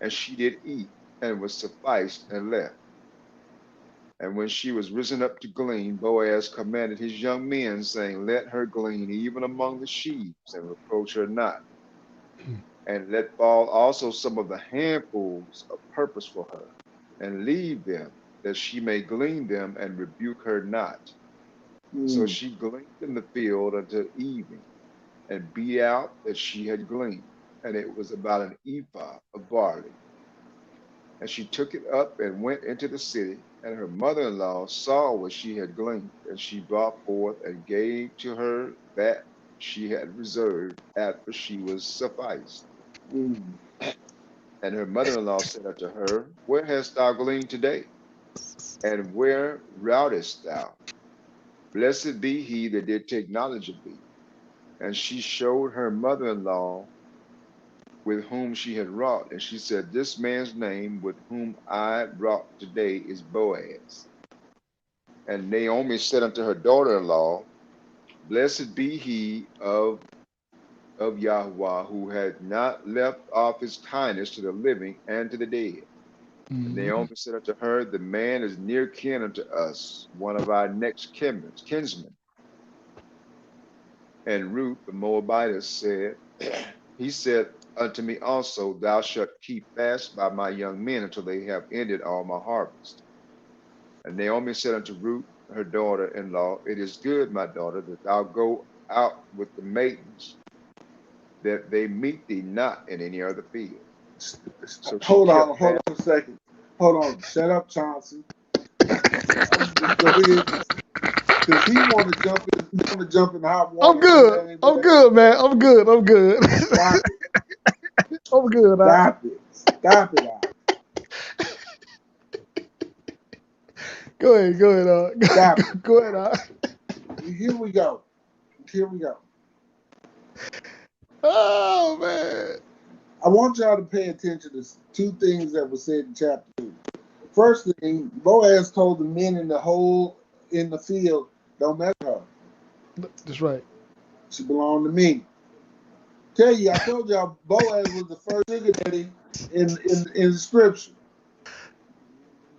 and she did eat, and was sufficed, and left. And when she was risen up to glean, Boaz commanded his young men, saying, Let her glean even among the sheaves, and reproach her not. And let fall also some of the handfuls of purpose for her, and leave them, that she may glean them, and rebuke her not. So she gleaned in the field until evening, and beat out that she had gleaned, and it was about an ephah of barley. And she took it up and went into the city, and her mother-in-law saw what she had gleaned, and she brought forth and gave to her that she had reserved after she was sufficed. Mm. And her mother-in-law said unto her, Where hast thou gleaned today? And where routest thou? Blessed be he that did take knowledge of thee. And she showed her mother-in-law with whom she had wrought. And she said, This man's name with whom I wrought today is Boaz. And Naomi said unto her daughter-in-law, Blessed be he of Yahweh, who had not left off his kindness to the living and to the dead. And Hmm. Naomi said unto her, The man is near kin unto us, one of our next kinsmen. And Ruth the Moabitess said, He said unto me also, Thou shalt keep fast by my young men until they have ended all my harvest. And Naomi said unto Ruth, her daughter-in-law, It is good, my daughter, that thou go out with the maidens, that they meet thee not in any other field. So she Hold kept on fast. a second. Hold on. Shut up, Chauncey. Go ahead. Because he want to jump in hot water. I'm good. I'm good, man. I'm good. I'm good. Stop it. I'm good. Stop it. Stop it out. Go ahead. Go ahead. Stop it. Go ahead. Here we go. Here we go. Oh man. I want y'all to pay attention to two things that were said in chapter 2. First thing, Boaz told the men in the field, don't mess with her. That's right. She belonged to me. Tell you, I told y'all Boaz was the first sugar daddy in scripture.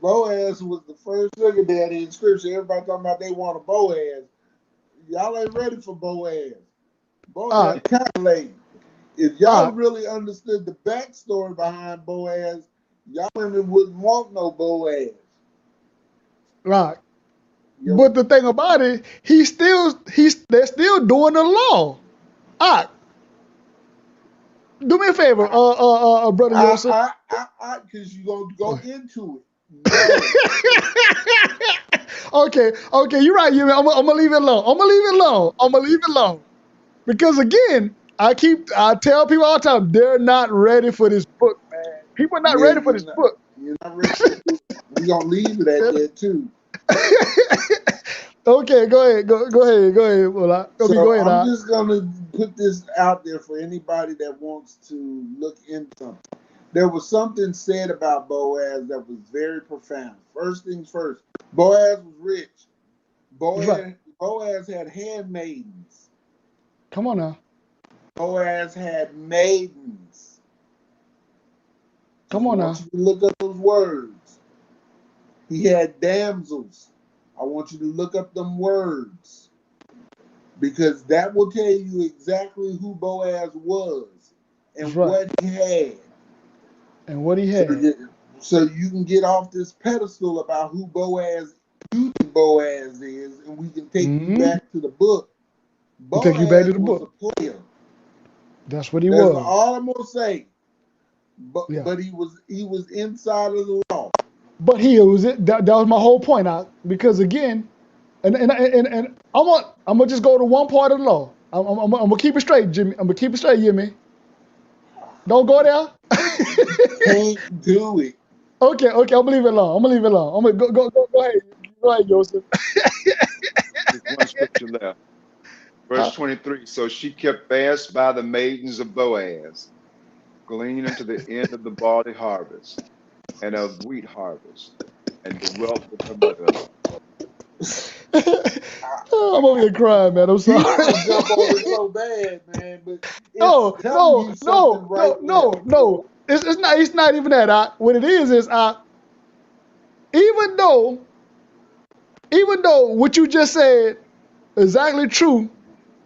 Boaz was the first sugar daddy in scripture. Everybody talking about they want a Boaz. Y'all ain't ready for Boaz. Boaz calculating. If y'all really understood the backstory behind Boaz, y'all women wouldn't want no Boaz. Right. But the thing about it, they're still doing the law. Do me a favor, brother Joseph. Because you're going to go into it. No. Okay, you're right. I'm gonna leave it alone. Because again, I tell people all the time, they're not ready for this book, man. People are not ready for this book. You're not ready for this book. We're gonna leave it at that too. Okay, go ahead. Go ahead. Well, go ahead. I'm just gonna put this out there for anybody that wants to look into something. There was something said about Boaz that was very profound. First things first, Boaz was rich. Boaz had handmaidens. Come on now. Boaz had maidens. Come on now. I want you to look up those words. He had damsels. I want you to look up them words, because that will tell you exactly who Boaz was and what he had. And what he had. So you can get off this pedestal about who Boaz you think Boaz is, and we can take you Mm-hmm. back to the book. We'll take you back Boaz to the was book. a player. That's what he That's was. all I'm gonna say. Yeah. But he was inside of the law. But he was it. That was my whole point out. Because again, and I'm gonna just go to one part of the law. I'm gonna keep it straight, Jimmy. I'm gonna keep it straight, Jimmy. Don't go there. Can't do it. Okay. I'm gonna leave it alone. I'm gonna go ahead. Go ahead, Joseph. There's one scripture left. Verse 23. So she kept fast by the maidens of Boaz, gleaning unto the end of the barley harvest and of wheat harvest, and dwelt with her mother-in-law. I'm over here crying, man. I'm He sorry. want to jump on it so bad, man. But it's No. telling you something right there. It's not even that. What it is even though what you just said exactly true,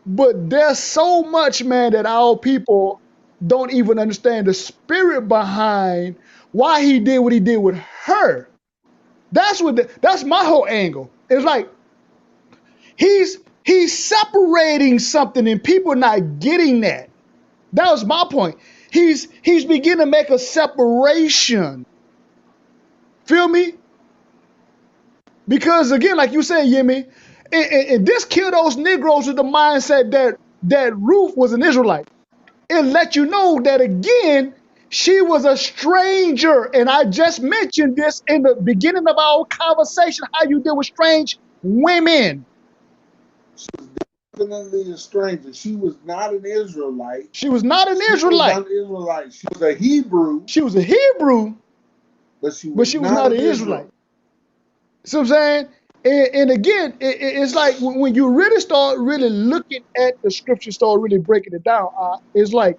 but there's so much, man, that our people don't even understand the spirit behind why he did what he did with her. That's my whole angle. It's like he's separating something and people not getting that. That was my point. He's beginning to make a separation. Feel me? Because again, like you said, Yemi, and this killed those Negroes with the mindset that Ruth was an Israelite. It let you know that again, she was a stranger. And I just mentioned this in the beginning of our conversation, how you deal with strange women. She was definitely a stranger. She was not an Israelite. She was not an She Israelite. was not an Israelite. She was a Hebrew. She was a Hebrew, but she was not an Israelite. See what I'm saying? And again, it's like when you really start really looking at the scripture, start really breaking it down, it's like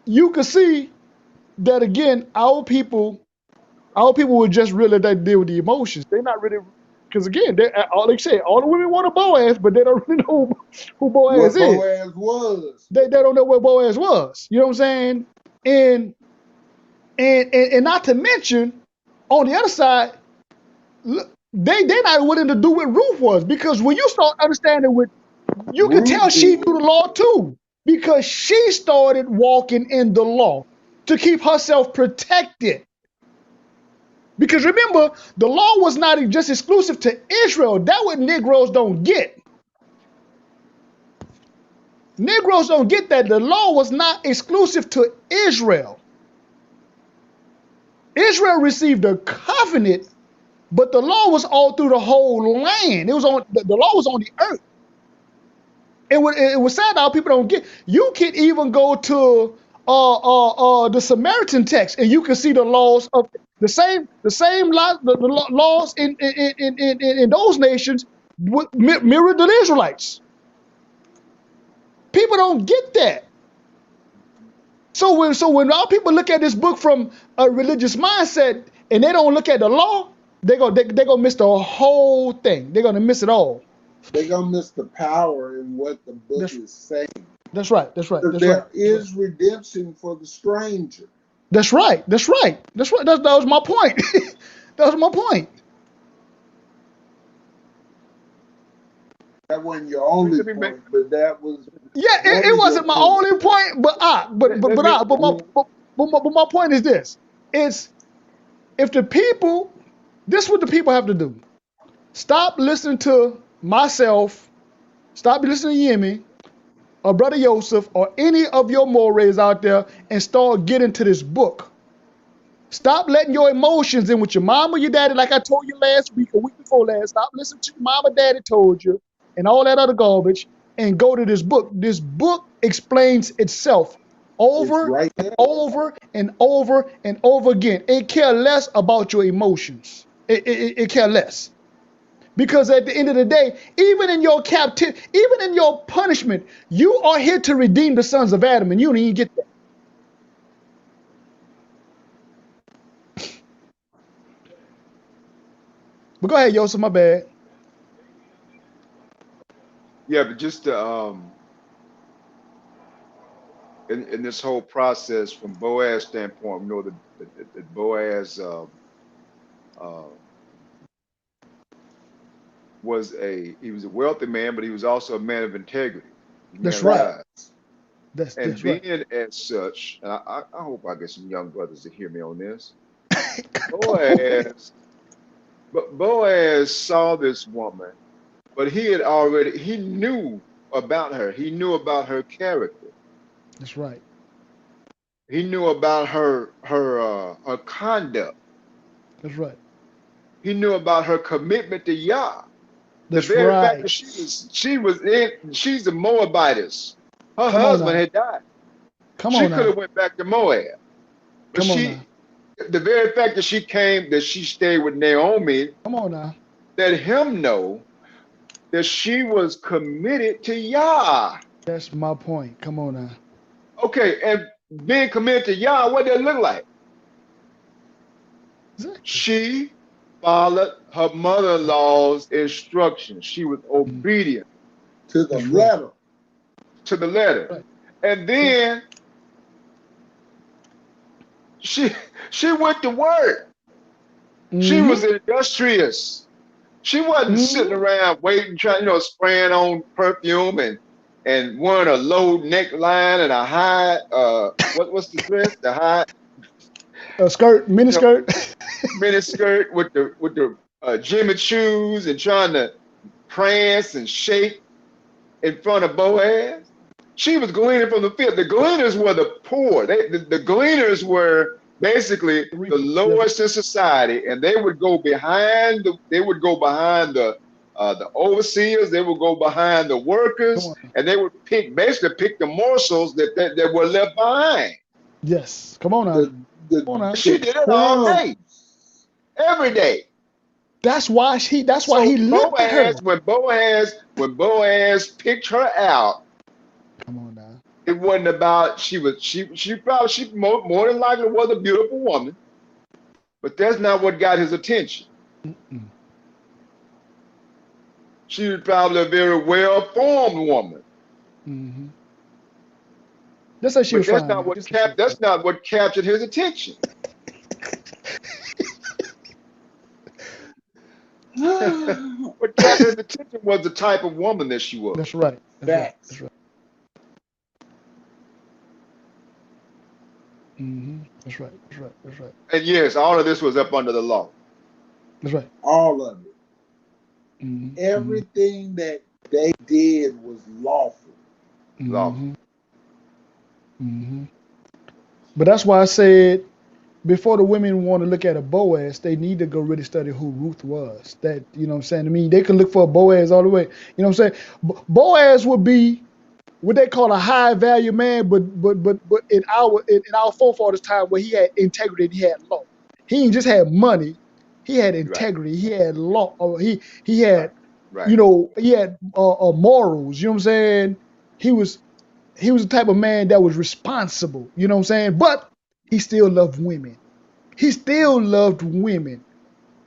you can see that again, our people would just really deal with the emotions. They're not really, because again, all they say, all the women want a Boaz, but they don't really know who Boaz What is. Boaz was. They don't know what Boaz was. You know what I'm saying? And not to mention, on the other side, they're not willing to do what Ruth was, because when you start understanding what you can tell, she knew the law too, because she started walking in the law to keep herself protected. Because remember, the law was not just exclusive to Israel. That's what Negroes don't get. Negroes don't get that the law was not exclusive to Israel. Israel received a covenant, but the law was all through the whole land. It was on the law was on the earth. It was sad how people don't get. You can even go to the Samaritan text, and you can see the laws of the same the laws in those nations mirrored the Israelites. People don't get that. So when our people look at this book from a religious mindset and they don't look at the law, they're gonna miss the whole thing. They're gonna miss it all. They're gonna miss the power in what the book is saying. That's right. There is redemption for the stranger. That's right. That was my point. That was my point. That wasn't your only point, but that was. Yeah, it wasn't my only point, but my point is this: it's if the people, this is what the people have to do. Stop listening to myself. Stop listening to Yemi or Brother Joseph or any of your mores out there and start getting to this book. Stop letting your emotions in with your mom or your daddy, like I told you last week or week before last. Stop listening to your mom or daddy told you and all that other garbage and go to this book. This book explains itself over and over and over and over again. It cares less about your emotions. It cares less. Because at the end of the day, even in your captivity, even in your punishment, you are here to redeem the sons of Adam, and you don't even get that. But go ahead, Yosef, my bad. Yeah, but just in this whole process, from Boaz's standpoint, we know that Boaz uh, he was a wealthy man, but he was also a man of integrity, a man That's of right. God. And That's right. being as such, and I hope I get some young brothers to hear me on this. Come on. Boaz saw this woman, but he knew about her. He knew about her character. That's right. He knew about her conduct. That's right. He knew about her commitment to Yah. The That's very fact right. that she's a Moabitess. Her Come on husband now. had died. Come She on could now. have went back to Moab, but Come on now. the very fact that she stayed with Naomi, Come on now. let him know that she was committed to Yah. That's my point. Come on now. Okay, and being committed to Yah, what did it look like? Exactly. She followed her mother-in-law's instructions. She was obedient to the That's right. letter. to the letter. Right. And then she went to work. She Mhm. was industrious. She wasn't sitting Mhm. around waiting, trying, spraying on perfume and wearing a low neckline and a high what's the dress? The high A skirt, mini you know skirt. mini skirt with the Jimmy shoes and trying to prance and shake in front of Boaz. She was gleaning from the field. The gleaners were the poor. The gleaners were basically the Yes. lowest in society, and they would go behind the overseers. They would go behind the Come workers, on. and they would basically pick the morsels that were left behind. Yes. Come on now. Come on now. She did it all day, every day. That's why he So lifted her. when Boaz picked her out, Come on now. it wasn't about she more than likely was a beautiful woman, but that's not what got his attention. Mm-mm. She was probably a very well-formed woman, Mm-hmm. Let's say she but was fine, man. Just say she was that's not what captured his attention. What captured his attention was the type of woman that she was. That's right. That's right. That's right. Mm-hmm. That's right. That's right. That's right. And yes, all of this was up under the law. That's right. All of it. Mm-hmm. Everything that they did was lawful. Lawful. Mm-hmm. Mm-hmm. But that's why I said before the women want to look at a Boaz, they need to go really study who Ruth was. That, you know what I'm saying? I mean, they could look for a Boaz all the way. You know what I'm saying? Boaz would be what they call a high value man, but in our forefathers' time where he had integrity, he had law. He ain't just had money, he had integrity, he had law, or he had Right. he had morals. You know what I'm saying? He was the type of man that was responsible. You know what I'm saying? But he still loved women. He still loved women.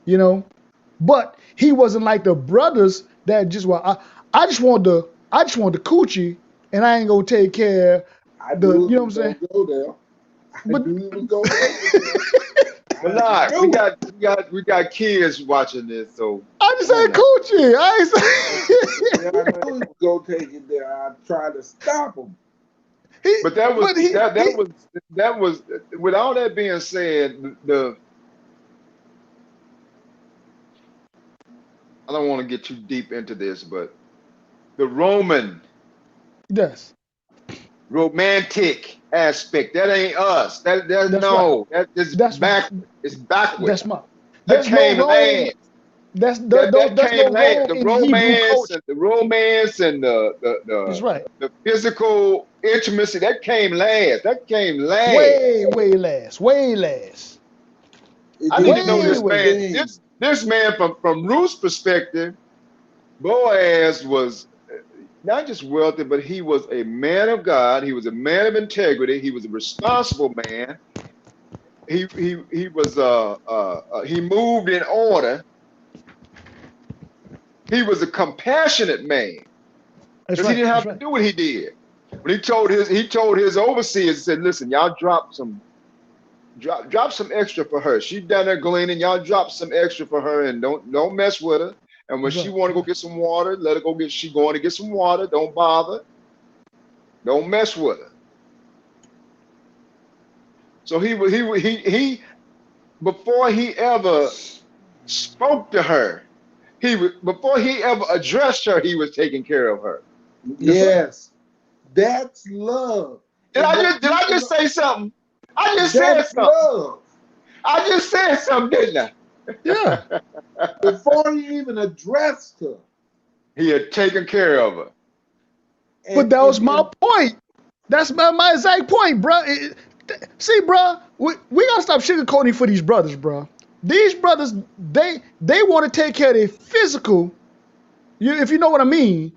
You know, but he wasn't like the brothers that just I just want the coochie, and I ain't gonna take care. You know what I'm saying? Go there. But I knew he was gonna go there. But we got kids watching this, so I just said coochie. I ain't say. Yeah, I knew he was gonna take it there. I tried to stop him. But that was with all that being said, I don't want to get too deep into this, but the Roman Yes. romantic aspect, that ain't us. That's no, right. that's backward. It's backward. That's my. That came last. That's That came no last. wrong in Hebrew culture. The romance and That's right. the physical intimacy, that came last. That came last. Way last. Way last. I need to know this Way. man. This man, from Ruth's perspective, Boaz was not just wealthy, but he was a man of God. He was a man of integrity. He was a responsible man. He was he moved in order. He was a compassionate man. Because he didn't have to do what he did. When he told his overseers, he said, "Listen, y'all drop some extra for her. She done her gleaning. Y'all drop some extra for her, and don't mess with her. And when she Bruh. want to go get some water, let her go get. She going to get some water. Don't bother. Don't mess with her. So he before he ever spoke to her, before he ever addressed her, he was taking care of her. Yes, that's love. Did And I what just did I people just don't, say something? I just said that's something. love. I just said something, didn't Yeah. I? Before he even addressed her, He had taken care of her. But and that was and my and point. That's my exact point, bro. See, bro, we gotta stop sugarcoating for these brothers, bro. These brothers, they want to take care of their physical. If you know what I mean,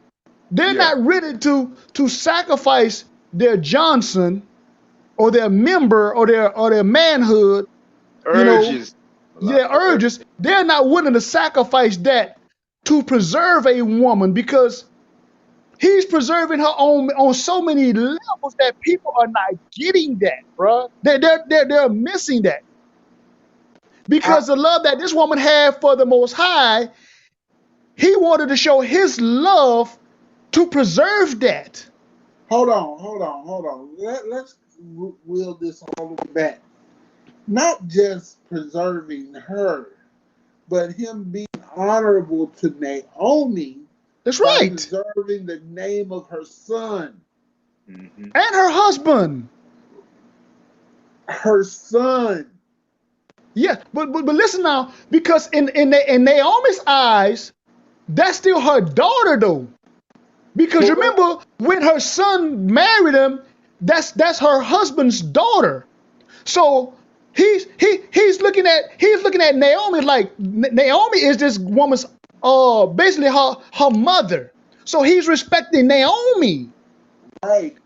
they're Yeah. not ready to sacrifice their Johnson or their member or their manhood. You know, Urges. A lot their of urges. urges. They're not willing to sacrifice that to preserve a woman because he's preserving her on so many levels that people are not getting that, bro. They're missing that I, because the love that this woman had for the Most High, he wanted to show his love to preserve that. hold on. Let's wheel this all the way back. Not just preserving her, but him being honorable to Naomi That's by right, preserving the name of her son. Hmm. and her husband. Her son. Yeah, but listen now, because in Naomi's eyes, that's still her daughter though. Because Correct. remember when her son married him, that's her husband's daughter. So he's looking at Naomi like Naomi is this woman's basically her mother. So he's respecting Naomi. Right.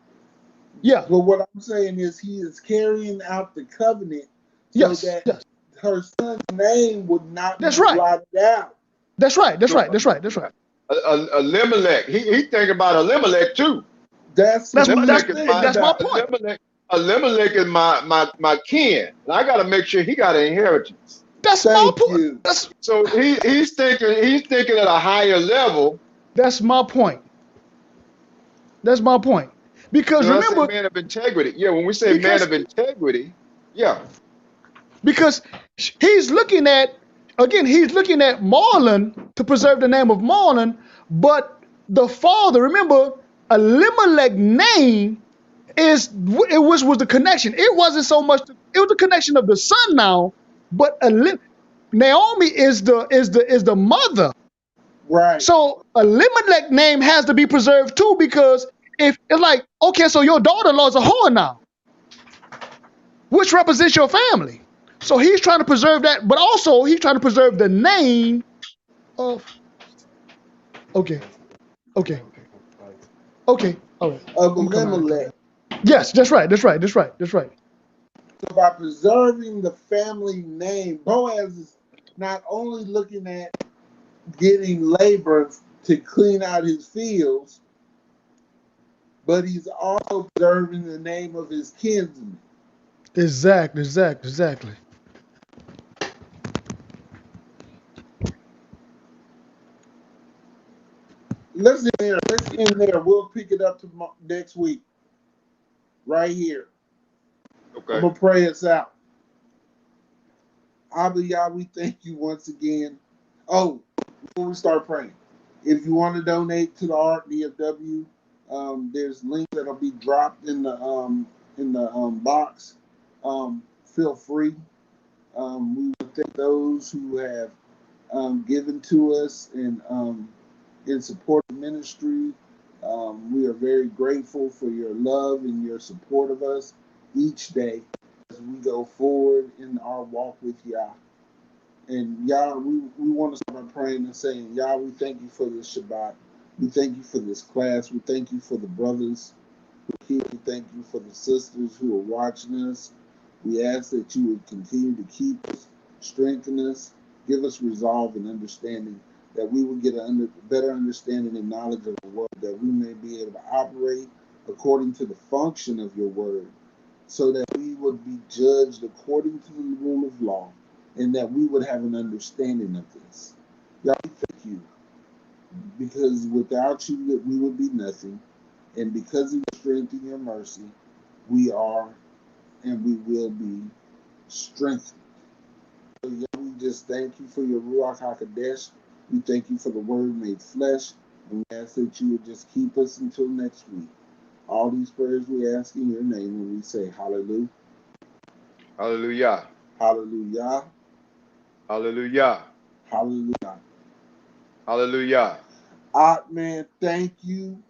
Yeah. But what I'm saying is he is carrying out the covenant so Yes. that Yes. her son's name would not be That's right. blotted out. That's right. That's So, right. That's right. That's right. Elimelech. He thinking about Elimelech too. That's That's what my he's that's Elimelech is thinking my that's my about. point. Elimelech is my kin. And I got to make sure he got an inheritance. That's my Thank point. you. So he's thinking at a higher level. That's my point. That's my point. Because When I say remember, man of integrity, yeah. When we say man because of integrity, yeah. because he's looking at he's looking at Marlon to preserve the name of Marlon, but the father, remember, Elimelech's name was the connection. It wasn't so much it was the connection of the son now, but Naomi is the mother. Right. So Elimelech's name has to be preserved too, because if it's like, okay, so your daughter-in-law is a whore now, which represents your family. So he's trying to preserve that, but also he's trying to preserve the name of. Okay, okay, okay. All right, Of I'm coming Elimelech. out. Yes, that's right. That's right. That's right. That's right. So by preserving the family name, Boaz is not only looking at getting labor to clean out his fields, but he's also preserving the name of his kinsman. Exactly. Let's end there. Let's end there. We'll pick it up next week, right here. I'm Okay. gonna pray us out. Abba Yah, we thank you once again. Oh, before we start praying, if you want to donate to the Art DFW, there's links that'll be dropped in the box. Feel free. We would thank those who have given to us and in support of ministry. We are very grateful for your love and your support of us each day as we go forward in our walk with Yah. And Yah, we want to start by praying and saying, Yah, we thank you for this Shabbat. We thank you for this class. We thank you for the brothers who are here. We thank you for the sisters who are watching us. We ask that you would continue to keep us, strengthen us, give us resolve and understanding, that we would get a better understanding and knowledge of the word, that we may be able to operate according to the function of your word, so that we would be judged according to the rule of law, and that we would have an understanding of this. Y'all, we thank you because without you, that we would be nothing. And because of your strength and your mercy, we are and we will be strengthened. So, yeah, we just thank you for your Ruach HaKodesh. We thank you for the word made flesh. And we ask that you would just keep us until next week. All these prayers we ask in your name, and we say hallelujah, Hallelujah. hallelujah, Hallelujah. hallelujah. Hallelujah. Man, thank you.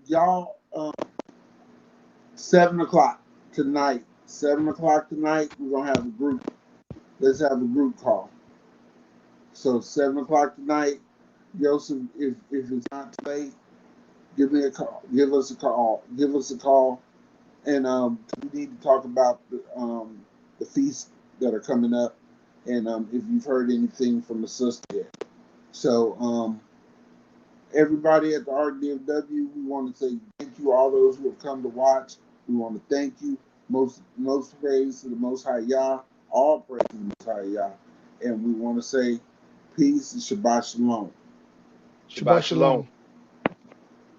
Y'all, 7 o'clock tonight. 7 o'clock tonight, we're going to have a group. Let's have a group call. So 7 o'clock tonight, Joseph, if it's not too late, give me a call. Give us a call. Give us a call. And we need to talk about the feasts that are coming up. And if you've heard anything from the sister yet. So everybody at the RDFW, we want to say thank you, all those who have come to watch. We want to thank you. Most praise to the Most High Yah. All praise to the Most High Yah. And we want to say peace and Shabbat Shalom. Shabbat shalom.